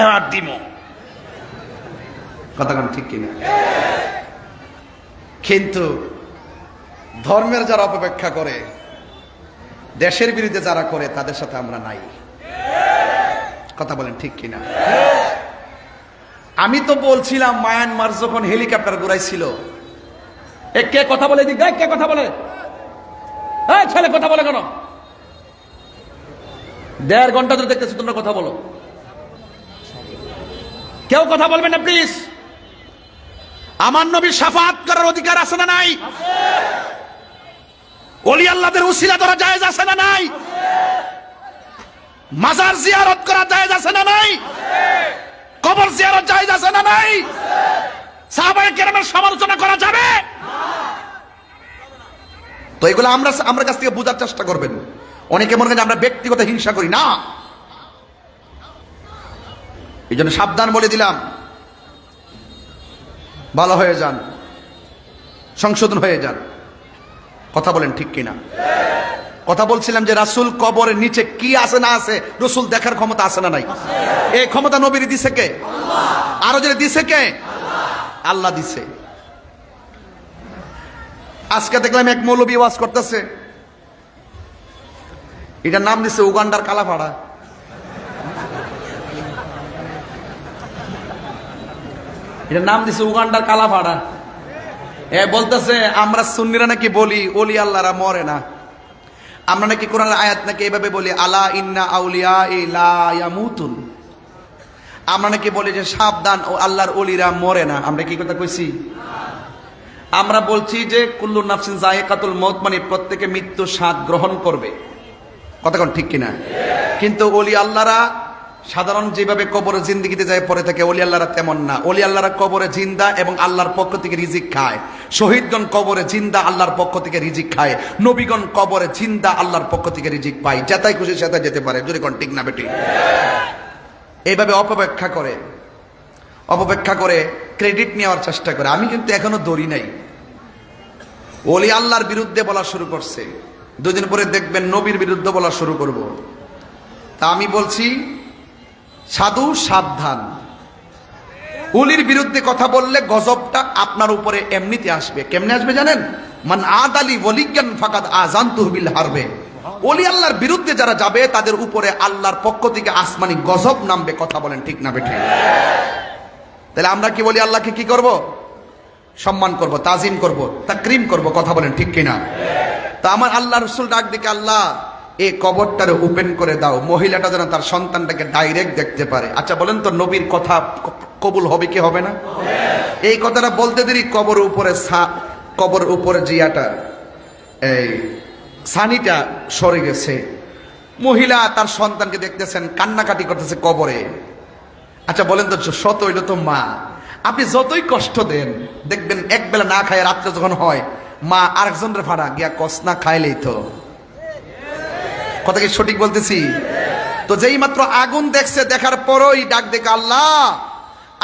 এবার দিব। কথা কোন ঠিক কিনা? কিন্তু ধর্মের যারা অপেক্ষা করে, দেশের বিরুদ্ধে যারা করে, তাদের সাথে আমরা নাই। কথা বলেন ঠিক কিনা? আমি তো বলছিলাম মায়ানমার যখন হেলিকপ্টার ঘুরাইছিল, কে কথা বলে? দিক কে কথা বলে? ছেলে কথা বলে কেন? 1.5 ঘন্টা ধরে দেখতেছি তোমরা কথা বলো, কেউ কথা বলবেন না প্লিজ। আমার নবীর শাফাত করার অধিকার আছে না নাই? ওলি আল্লাহদের উসিলা ধরা জায়েজ আছে না নাই? মাজার জিয়ারত করা জায়েজ আছে না নাই? কবর জিয়ারত জায়েজ আছে না নাই? সাহাবায়ে কেরামের সমালোচনা করা যাবে? তো এগুলো আমরা কাছ থেকে বোঝার চেষ্টা করবেন। অনেকে মনে করেন আমরা ব্যক্তিগত হিংসা করি না, এই জন্য সাবধান বলে দিলাম, ভালো হয়ে যান, সংশোধন হয়ে যান। কথা বলেন ঠিক কিনা? কথা বলছিলাম যে রাসূল কবরের নিচে কি আছে না আছে, রাসূল দেখার ক্ষমতা আছে না নাই? এই ক্ষমতা নবীর দিছে কে? আরো যে দিছে কে? আল্লাহ দিছে। আজকে দেখলাম এক মৌলবী ওয়াজ করতেছে, এটার নাম দিছে উগান্ডার কালাপাড়া। এটার নাম দিছে উগান্ডার কালাপাড়া। বলতেছে আমরা সুন্নিরা নাকি বলি ওলি আল্লাহরা মরে না, আমরা নাকি কোরআনের আয়াত নাকি এভাবে বলি আলা ইন্না আউলিয়া লা ইয়ামুতুন, আমরা নাকি বলি যে সাবধান ও আল্লাহর ওলিরা মরে না। আমরা কি কথা কইছি? আমরা বলছি যে কুল্লু নাফসিন যায়কাতুল মউত, মানে প্রত্যেকে মৃত্যু স্বাদ গ্রহণ করবে। কথা কোন ঠিক কিনা? কিন্তু ওলি আল্লাহরা সাধারণ যেভাবে কবরে জিন্দেগিতে যায় পরে থাকে, ওলি আল্লাহরা তেমন না। ওলি আল্লাহরা কবরে জিন্দা এবং আল্লাহর পক্ষ থেকে রিজিক খায়। শহীদগণ কবরে জিন্দা, আল্লাহর পক্ষ থেকে রিজিক খায়। নবীগণ কবরে জিন্দা, আল্লাহর পক্ষ থেকে রিজিক পায়। যেটাই খুশি সেটাই যেতে পারে। যদি কোন ঠিক না বেটি? এইভাবে অপব্যাখ্যা করে ক্রেডিট নেওয়ার চেষ্টা করে। আমি কিন্তু এখনো দৌড়ি নাই। ওলি আল্লাহর বিরুদ্ধে বলা শুরু করছে, 2 দিন পরে দেখবেন নবীর বিরুদ্ধে বলা শুরু করব। তা আমি বলছি সাধু সাবধান, ওলির বিরুদ্ধে কথা বললে গজবটা আপনার উপরে এমনিতে আসবে। কেমনে আসবে জানেন? মান আদালি ওয়ালিয়ান ফাকাদ আযানতুহু বিল হারবে। ওলি আল্লাহর বিরুদ্ধে যারা যাবে তাদের উপরে আল্লাহর পক্ষ থেকে আসমানি গজব নামবে। কথা বলেন ঠিক না বেঠিক? তাহলে আমরা কি বলি? আল্লাহকে কি করব? সম্মান করব, তাজিম করব, তাকরিম করব। কথা বলেন ঠিক কিনা? তা আমার আল্লাহ রাসূল ডাক দিকে, আল্লাহ এই কবরটারে ওপেন করে দাও, মহিলাটা যেন তার সন্তানটাকে ডাইরেক্ট দেখতে পারে। আচ্ছা বলেন তো, নবীর কথা কবুল হবে কি হবে না? এই কথাটা বলতে দেরি কবর উপরে জিয়াটা, এই সানিটা সরে গেছে। মহিলা তার সন্তানকে দেখতেছেন, কান্নাকাটি করতেছে কবরে। আচ্ছা বলেন তো, সত হইল তো মা, আপনি যতই কষ্ট দেন, দেখবেন একবেলা না খায় রাত্রে যখন হয়, মা আরেকজনের ভাড়া গিয়া কস না খাইলেই তো। কথা কি সঠিক বলতেছি? তো যেই মাত্র আগুন দেখছে, দেখার পরই ডাক দেখে, আল্লাহ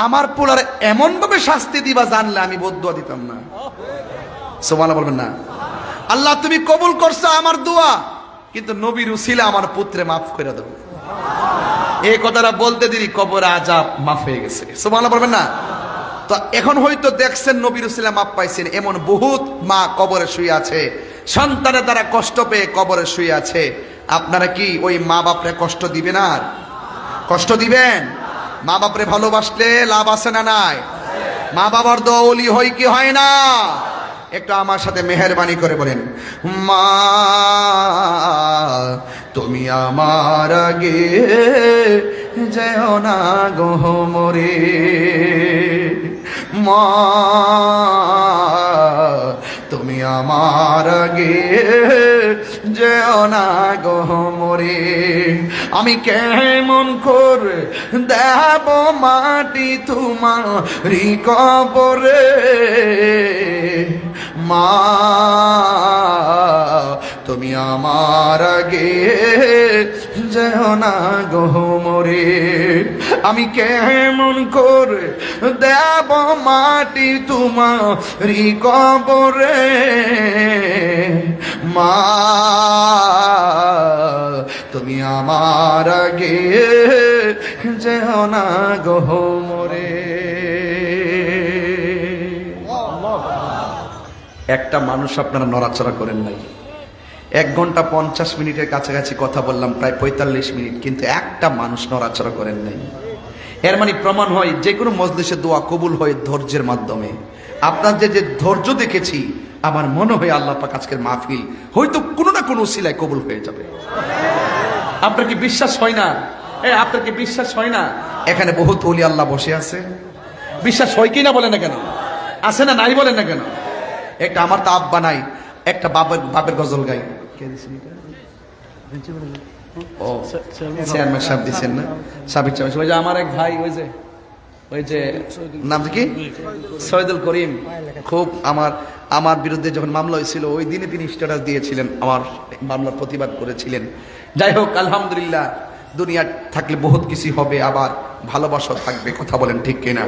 আমার পোলার এমন ভাবে শাস্তি দিবা জানলে আমি বদদুয়া দিতাম না। সুবহানাল্লাহ বলবেন না? আল্লাহ তুমি কবুল করছো আমার দোয়া, কিন্তু নবীর উসিলা আমার পুত্রে মাফ করে দাও। এই কথাটা বলতে দেরি কবরে আযাব মাফ হয়ে গেছে। সুবহানাল্লাহ বলবেন না? তো এখন হয়তো দেখছেন নবীর উসিলা মাফ পাইছেন, এমন বহুত মা কবরে শুয়ে আছে, সন্তানের দ্বারা কষ্ট পেয়ে কবরে শুয়ে আছে। আপনারা কি ওই মা বাপরে কষ্ট দিবেন? আর কষ্ট দিবেন? মা বাপরে ভালোবাসলে লাভ আছে না নাই? মা বাবার দোয়া ওলি হয় কি হয় না? একটু আমার সাথে মেহেরবানি করে বলেন, মা তুমি আমার আগে যেও না গো মরে, মা তুমি আমার আগে যেও না গো মরে। আমি কেমন করে দেব মাটি তোমারি কবরে, মা তুমি আমার আগে যেও না গো মরে। আমি কেমন করে দেব মাটি তোমারি কবরে মা, তুমি আমার আগে যেও না গো মরে। একটা মানুষ আপনারা নড়াচড়া করেন নাই। 1 ঘন্টা 50 মিনিটের কাছাকাছি কথা বললাম, প্রায় 45 মিনিট, কিন্তু একটা মানুষ নড়াচড়া করেন নাই। এর মানে প্রমাণ হয় যে কোনো মজলিসে দোয়া কবুল হয় ধৈর্যের মাধ্যমে। আপনার যে ধৈর্য দেখেছি, আমার মনে হয় আল্লাহ পাক আজকের মাহফিল হয়তো কোনো না কোনো উসিলায় কবুল হয়ে যাবে। আপনার কি বিশ্বাস হয় না? আপনার কি বিশ্বাস হয় না? এখানে বহুত ওলি আল্লাহ বসে আছে, বিশ্বাস হয় কি না বলেন না কেন? আছে না নাই বলেন না কেন? একটা আমার তো আব্বা নাই, একটা বাপের গজল গাই। ও চেয়ারম্যান সাহেব দিচ্ছেন না, সাবির চেয়ারম্যান। ওই যে আমার এক ভাই, ওই যে নাম কি সৈয়দুল করিম, খুব আমার বিরুদ্ধে যখন মামলা হয়েছিল ওই দিনে তিনি স্ট্যাটাস দিয়েছিলেন, আমার মামলার প্রতিবাদ করেছিলেন। যাই হোক, আলহামদুলিল্লাহ, দুনিয়া থাকলে বহুত কিছু হবে, আবার ভালোবাসা থাকবে। কথা বলেন ঠিক কিনা?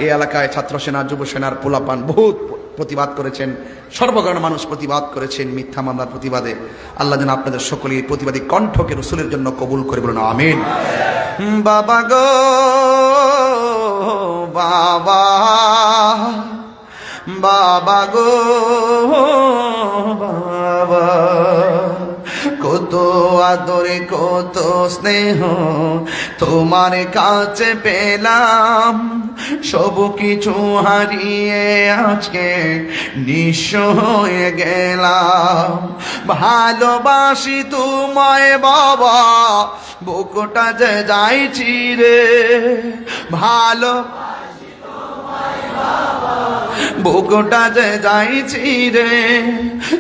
এই এলাকায় ছাত্র সেনা, যুব সেনার পোলাপান বহুত প্রতিবাদ করেছেন, সর্বকারণ মানুষ প্রতিবাদ করেছেন মিথ্যা মামলার প্রতিবাদে। আল্লাহ যেন আপনাদের সকলের প্রতিবাদী কণ্ঠকে রসুলের জন্য কবুল করে, বলুন আমিন। বাবা গো বাবা, বাবা গো বাবা, কত আদরে কত স্নেহ তোমার কাছে পেলাম, সব কিছু হারিয়ে আজকে নিঃস্ব হয়ে গেলাম। ভালোবাসি তোমায় বাবা, বুকটা যে যাইছি রে, ভালো বুকটা যে যাইছি রে,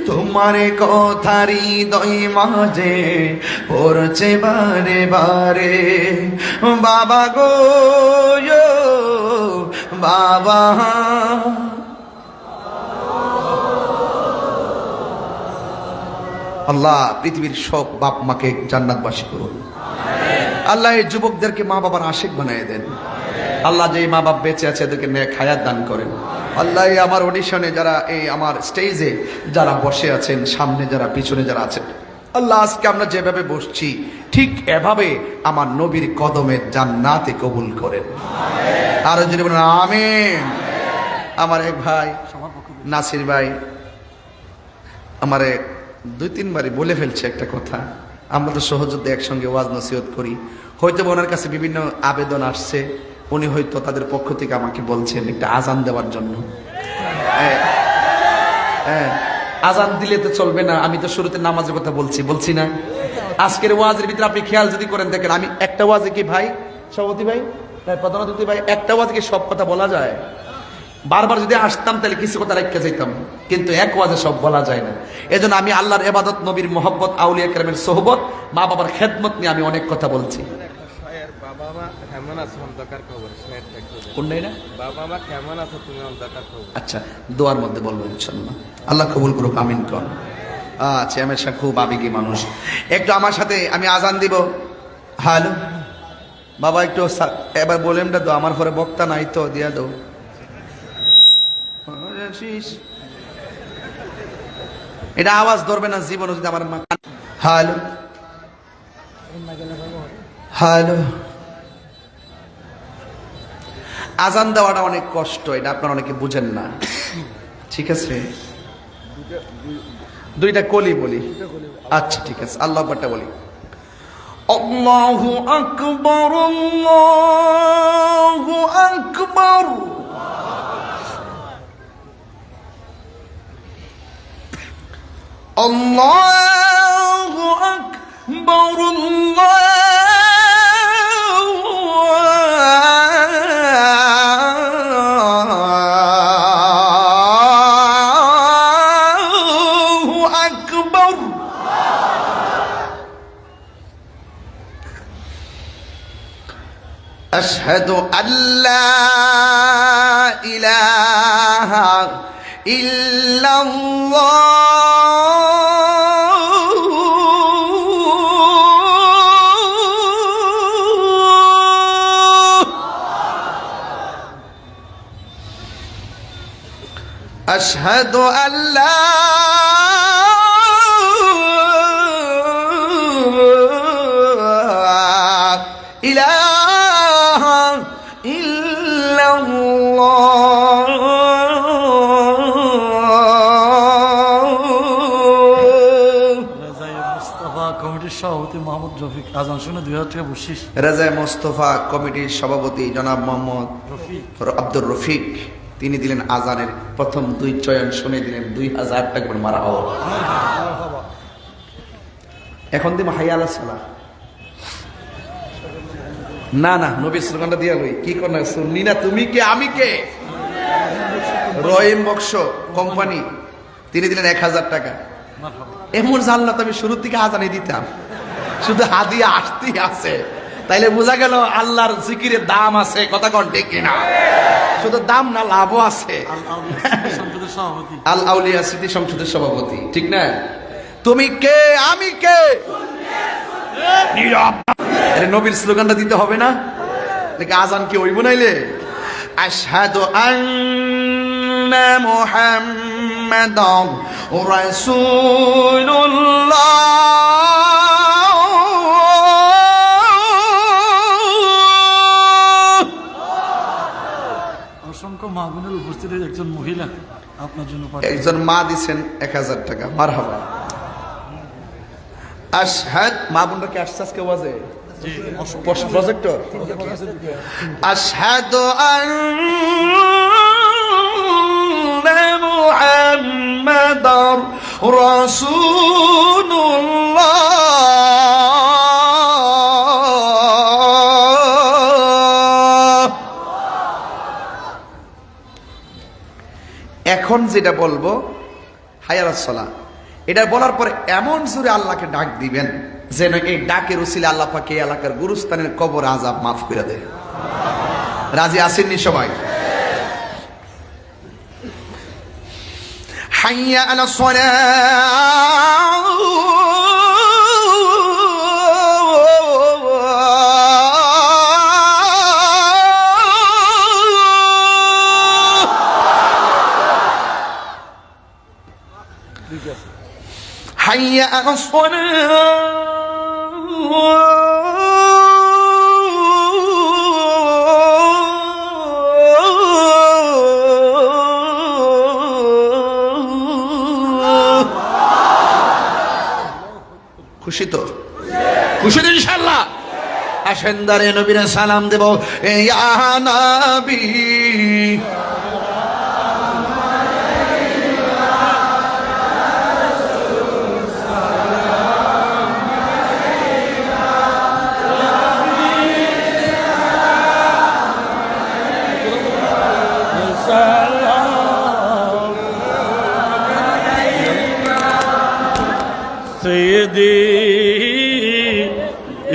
তোমার কথা হৃদয় মাঝে পড়ছে বারে বারে। বাবা গো বাবা, আল্লাহ পৃথিবীর সব বাপ মাকে জান্নাতবাসী করুন। আল্লাহ এই যুবকদেরকে মা বাবার আশিক বানিয়ে দেন। আল্লাহ যে মা বাপ বেঁচে আছে এদেরকে নেক হায়াত দান করেন। আল্লাহ এই আমার অডিশনে যারা, এই আমার স্টেজে যারা বসে আছেন, সামনে যারা, পিছনে যারা আছেন, আল্লাহ আজকে আমরা যেভাবে বসছি ঠিক এভাবে আমার নবীর কদমে জান্নাতে কবুল করেন। আরো যদি বলেন আমিন। আমার এক ভাই নাসির ভাই আমারে 2-3 বারই বলে ফেলছে একটা কথা। আমরা তো সহযোদ্ধা একসঙ্গে ওয়াজ নসিহত করি, হয়তো ওনার কাছে বিভিন্ন আবেদন আসছে, উনি হয়তো তাদের পক্ষ থেকে আমাকে বলছেন একটা আজান দেওয়ার জন্য। আজান দিলে তো চলবে না, আমি তো শুরুতে নামাজের কথা বলছি না? আজকের ওয়াজের ভিতরে আপনি খেয়াল যদি করেন দেখেন, আমি একটা ওয়াজে কি ভাই সভাপতি ভাই, প্রধান অতিথি ভাই, একটা ওয়াজে কি সব কথা বলা যায়? বারবার যদি আসতাম তাহলে কিছু কথা রেখে যাইতাম, কিন্তু এক ওয়াজে সব বলা যায় না। এজন্য আমি আল্লাহর ইবাদত, নবীর মহব্বত, আউলিয়া কেরামের সোহবত, মা বাবার খেদমত নিয়ে আমি অনেক কথা বলছি। আচ্ছা, দোয়ার মধ্যে বলবো ইনশাআল্লাহ, আল্লাহ কবুল করুক, আমিন কর। চেয়ারম্যান সাহেব খুব আবেগী মানুষ। একটু আমার সাথে আমি আজান দিব। হ্যালো বাবা, একটু এবার বলেন তো, আমার পরে বক্তা নাই তো, দিয়া দাও। এটা আওয়াজ ধরবে না জীবন যদি আমার মা। হ্যালো হ্যালো, আজান দেওয়াটা অনেক কষ্ট, এটা আপনারা অনেকে বুঝেন না, ঠিক আছে? 2টা কলি বলি। আচ্ছা ঠিক আছে, আল্লাহ আকবারটা বলি। আল্লাহু আকবার, আল্লাহু আকবার, আল্লাহু আকবার, আল্লাহু আকবার। আশহাদু আল্লা ইলাহা ইল্লাল্লাহ, আশহাদু আল্লা ইলাহা ইল্লাল্লাহ। রাজায়ে মুস্তাফা কমিটির সভাপতি মোহাম্মদ রফিক আজান শুনে 2000 টাকা বকশিশ। রাজায়ে মোস্তফা কমিটির সভাপতি জনাব মোহাম্মদ রফিক আব্দুর রফিক, তিনি দিলেন আজানের প্রথম 2 চয়ন শুনে দিলেন 2000 টাকা করে মারা হওয়া। এখন দিব হাইয়া আলাস সালাহ। না না, নবীর স্লোগানটা দিয়া লই। কি কোন শুননি না, তুমি কে আমি কে? রহিম বক্স কোম্পানি, তিনি দিলেন 1000 টাকা। এমন জানলা তো আমি শুরুর দিকে আজানে দিতাম, শুধু হাদিয়া আসতেই আছে। তাইলে বোঝা গেল আল্লাহর জিকিরের দাম আছে, কথা কোন ঠিক কিনা? শুধু দাম না, লাভও আছে। সংসদের সভাপতি আল আউলিয়া স্মৃতি সংসদের সভাপতি, ঠিক না? তুমি কে আমি কে? নীরব। আরে নবীর স্লোগানটা দিতে হবে না? দেখে আজান কি ওই বানাইলে? আশহাদু আন্না মুহাম্মাদান রাসূলুল্লাহ। অসংখ্য মাহবুবের উপস্থিতির একজন মহিলা আপনার জন্য একজন মা দিছেন 1000 টাকা। মারহাবা। আশহাদ, মা বোনরা কি আশ্বাস কে বাজে? প্রজেক্টর। আশহাদু আন্না মুহাম্মাদার রাসূলুল্লাহ। এখন যেটা বলবো হাইয়া আলাস সালাহ, এটা বলার পরে এমন জোরে আল্লাহকে ডাক দিবেন যেন এই ডাকের উসিলে আল্লাহ পাক এই এলাকার গুরুস্থানের কবর আযাব মাফ করে দেয়। রাজি আসেননি সবাই? হাইয়া আলাস সালাহ, হাইয়া আলাস সালাহ। খুশি তো? খুশি তো ইনশাআল্লাহ? আসেন দারে নবীরে সালাম দেব। ইয়া নবী सैयदी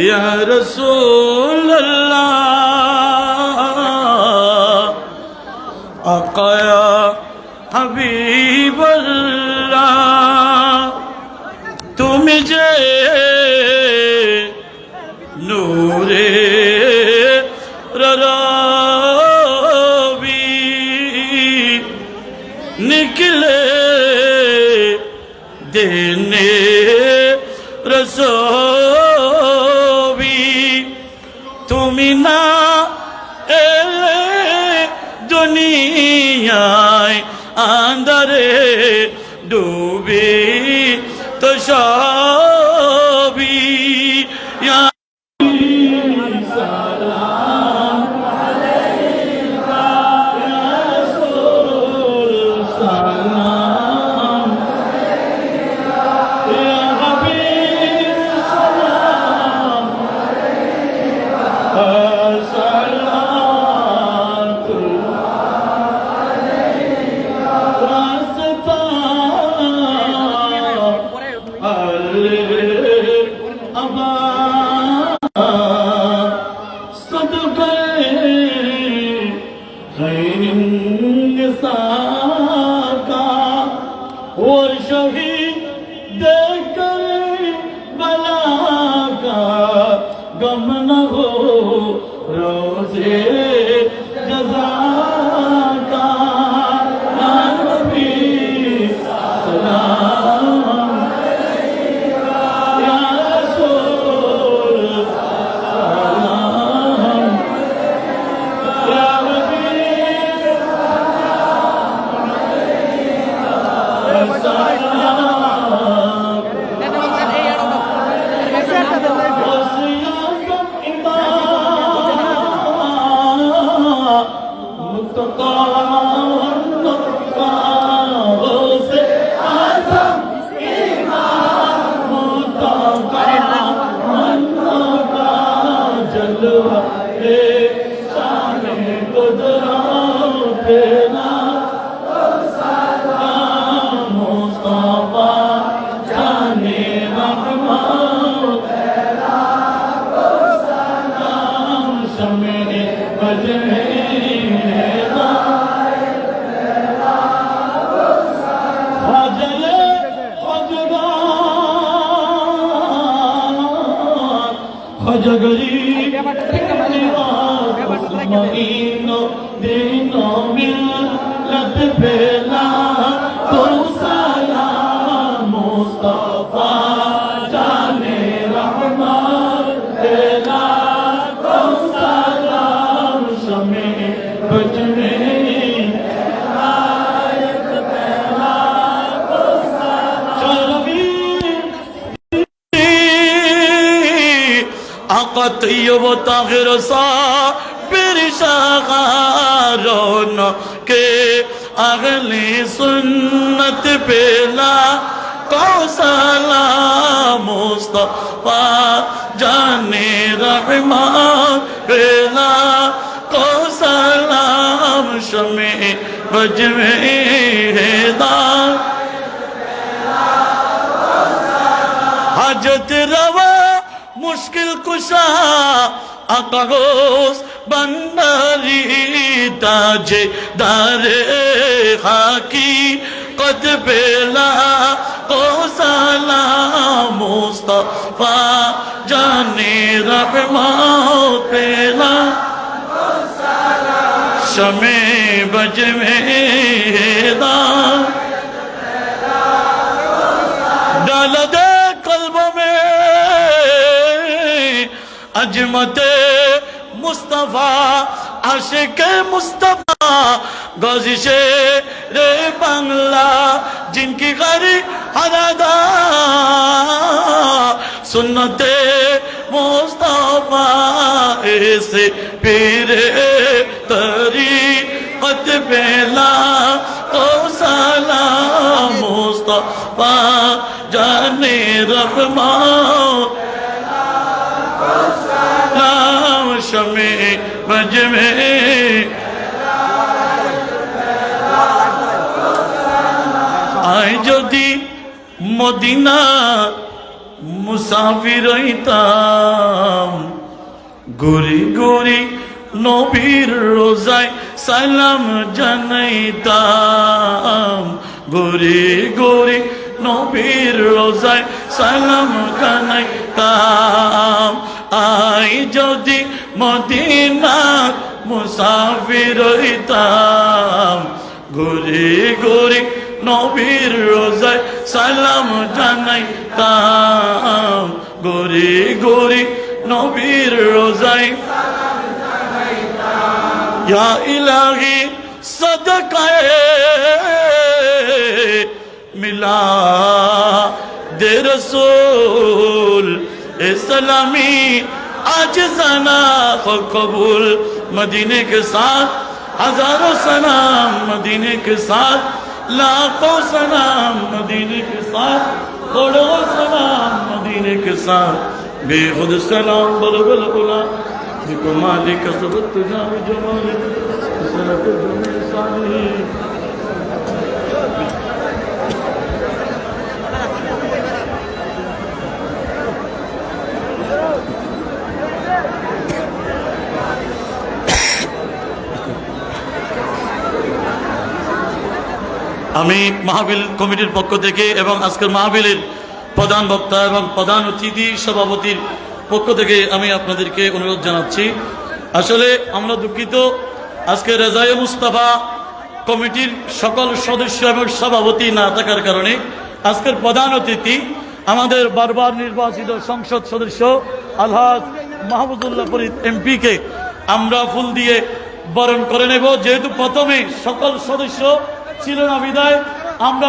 या रसूल अल्लाह आका या हबीब अल्लाह तुम जे नूरे ररावी निकले देने रसोबी তুমি না এলে দুনিয়ায় আন্ধারে ডুবে তো সবই ইয়া সালাম আলাইকা ইয়া রাসূল সালাম ইয়া হাবিব সালাম صدق जगरी महीनो दिनो मिलत बेला तो सलाम मुस्तफा जाने रहमान बेला तो सलाम शमे बजने आका तैयब ताहिर साबिर शागारों के अगली सुन्नत पेला को सलाम मुस्तफा जाने रहमान पेला को सलाम शमे बज में हेदार हाजत रवा मुश्किल कुशा आकाश बंदरी ताजे दारे खाकी कद बेला को सलाम मुस्तफा जाने रहमान पेला शमे बज में डाल दे कल्ब में अजमते मुस्तफा आशिक मुस्तफा गजिशे रे बांग्ला जिनकी गरी हरादा सुन्नते मुस्तफा ऐसे पीरे तरी कत बेला तो सलाम मुस्तफा जाने रहमान शमे बज में आय যদি মদিনা মুসাফির হইতাম ঘুরি ঘুরি নবীর রোজায় সালাম জানাইতাম ঘুরি ঘুরি নবীর রোজায় সালাম জানাইতাম আই যদি মদিনা মুসাফির হইতাম ঘুরি ঘুরি নবীর রোজায় সালাম জানাইতাম ঘুরি ঘুরি নবীর রোজায় ইয়া ইলাহি সদকায়ে মিলা দে রসূল इस्लामी आज सना कबूल मदीने के साथ हजारों सलाम मदीने के साथ लाखों सलाम मदीने के साथ करोड़ों सलाम मदीने के साथ बेखुद सलाम बलबल बुला जिको मालिक सबत तुझा जमाल सलत जुमे सानी আমি মাহফিল কমিটির পক্ষ থেকে এবং আজকের মাহফিলের প্রধান বক্তা এবং প্রধান অতিথি সভাপতির পক্ষ থেকে আমি আপনাদেরকে অনুরোধ জানাচ্ছি আসলে আমরা দুঃখিত আজকে রেজায়ে মুস্তাফা কমিটির সকল সদস্য এবং সভাপতি না থাকার কারণে আজকের প্রধান অতিথি আমাদের বারবার নির্বাচিত সংসদ সদস্য আলহাজ মাহমুদুল্লাহ ফরিদ এমপিকে আমরা ফুল দিয়ে বরণ করে নেব যেহেতু প্রথমে সকল সদস্য ছিল না বিদায় আমরা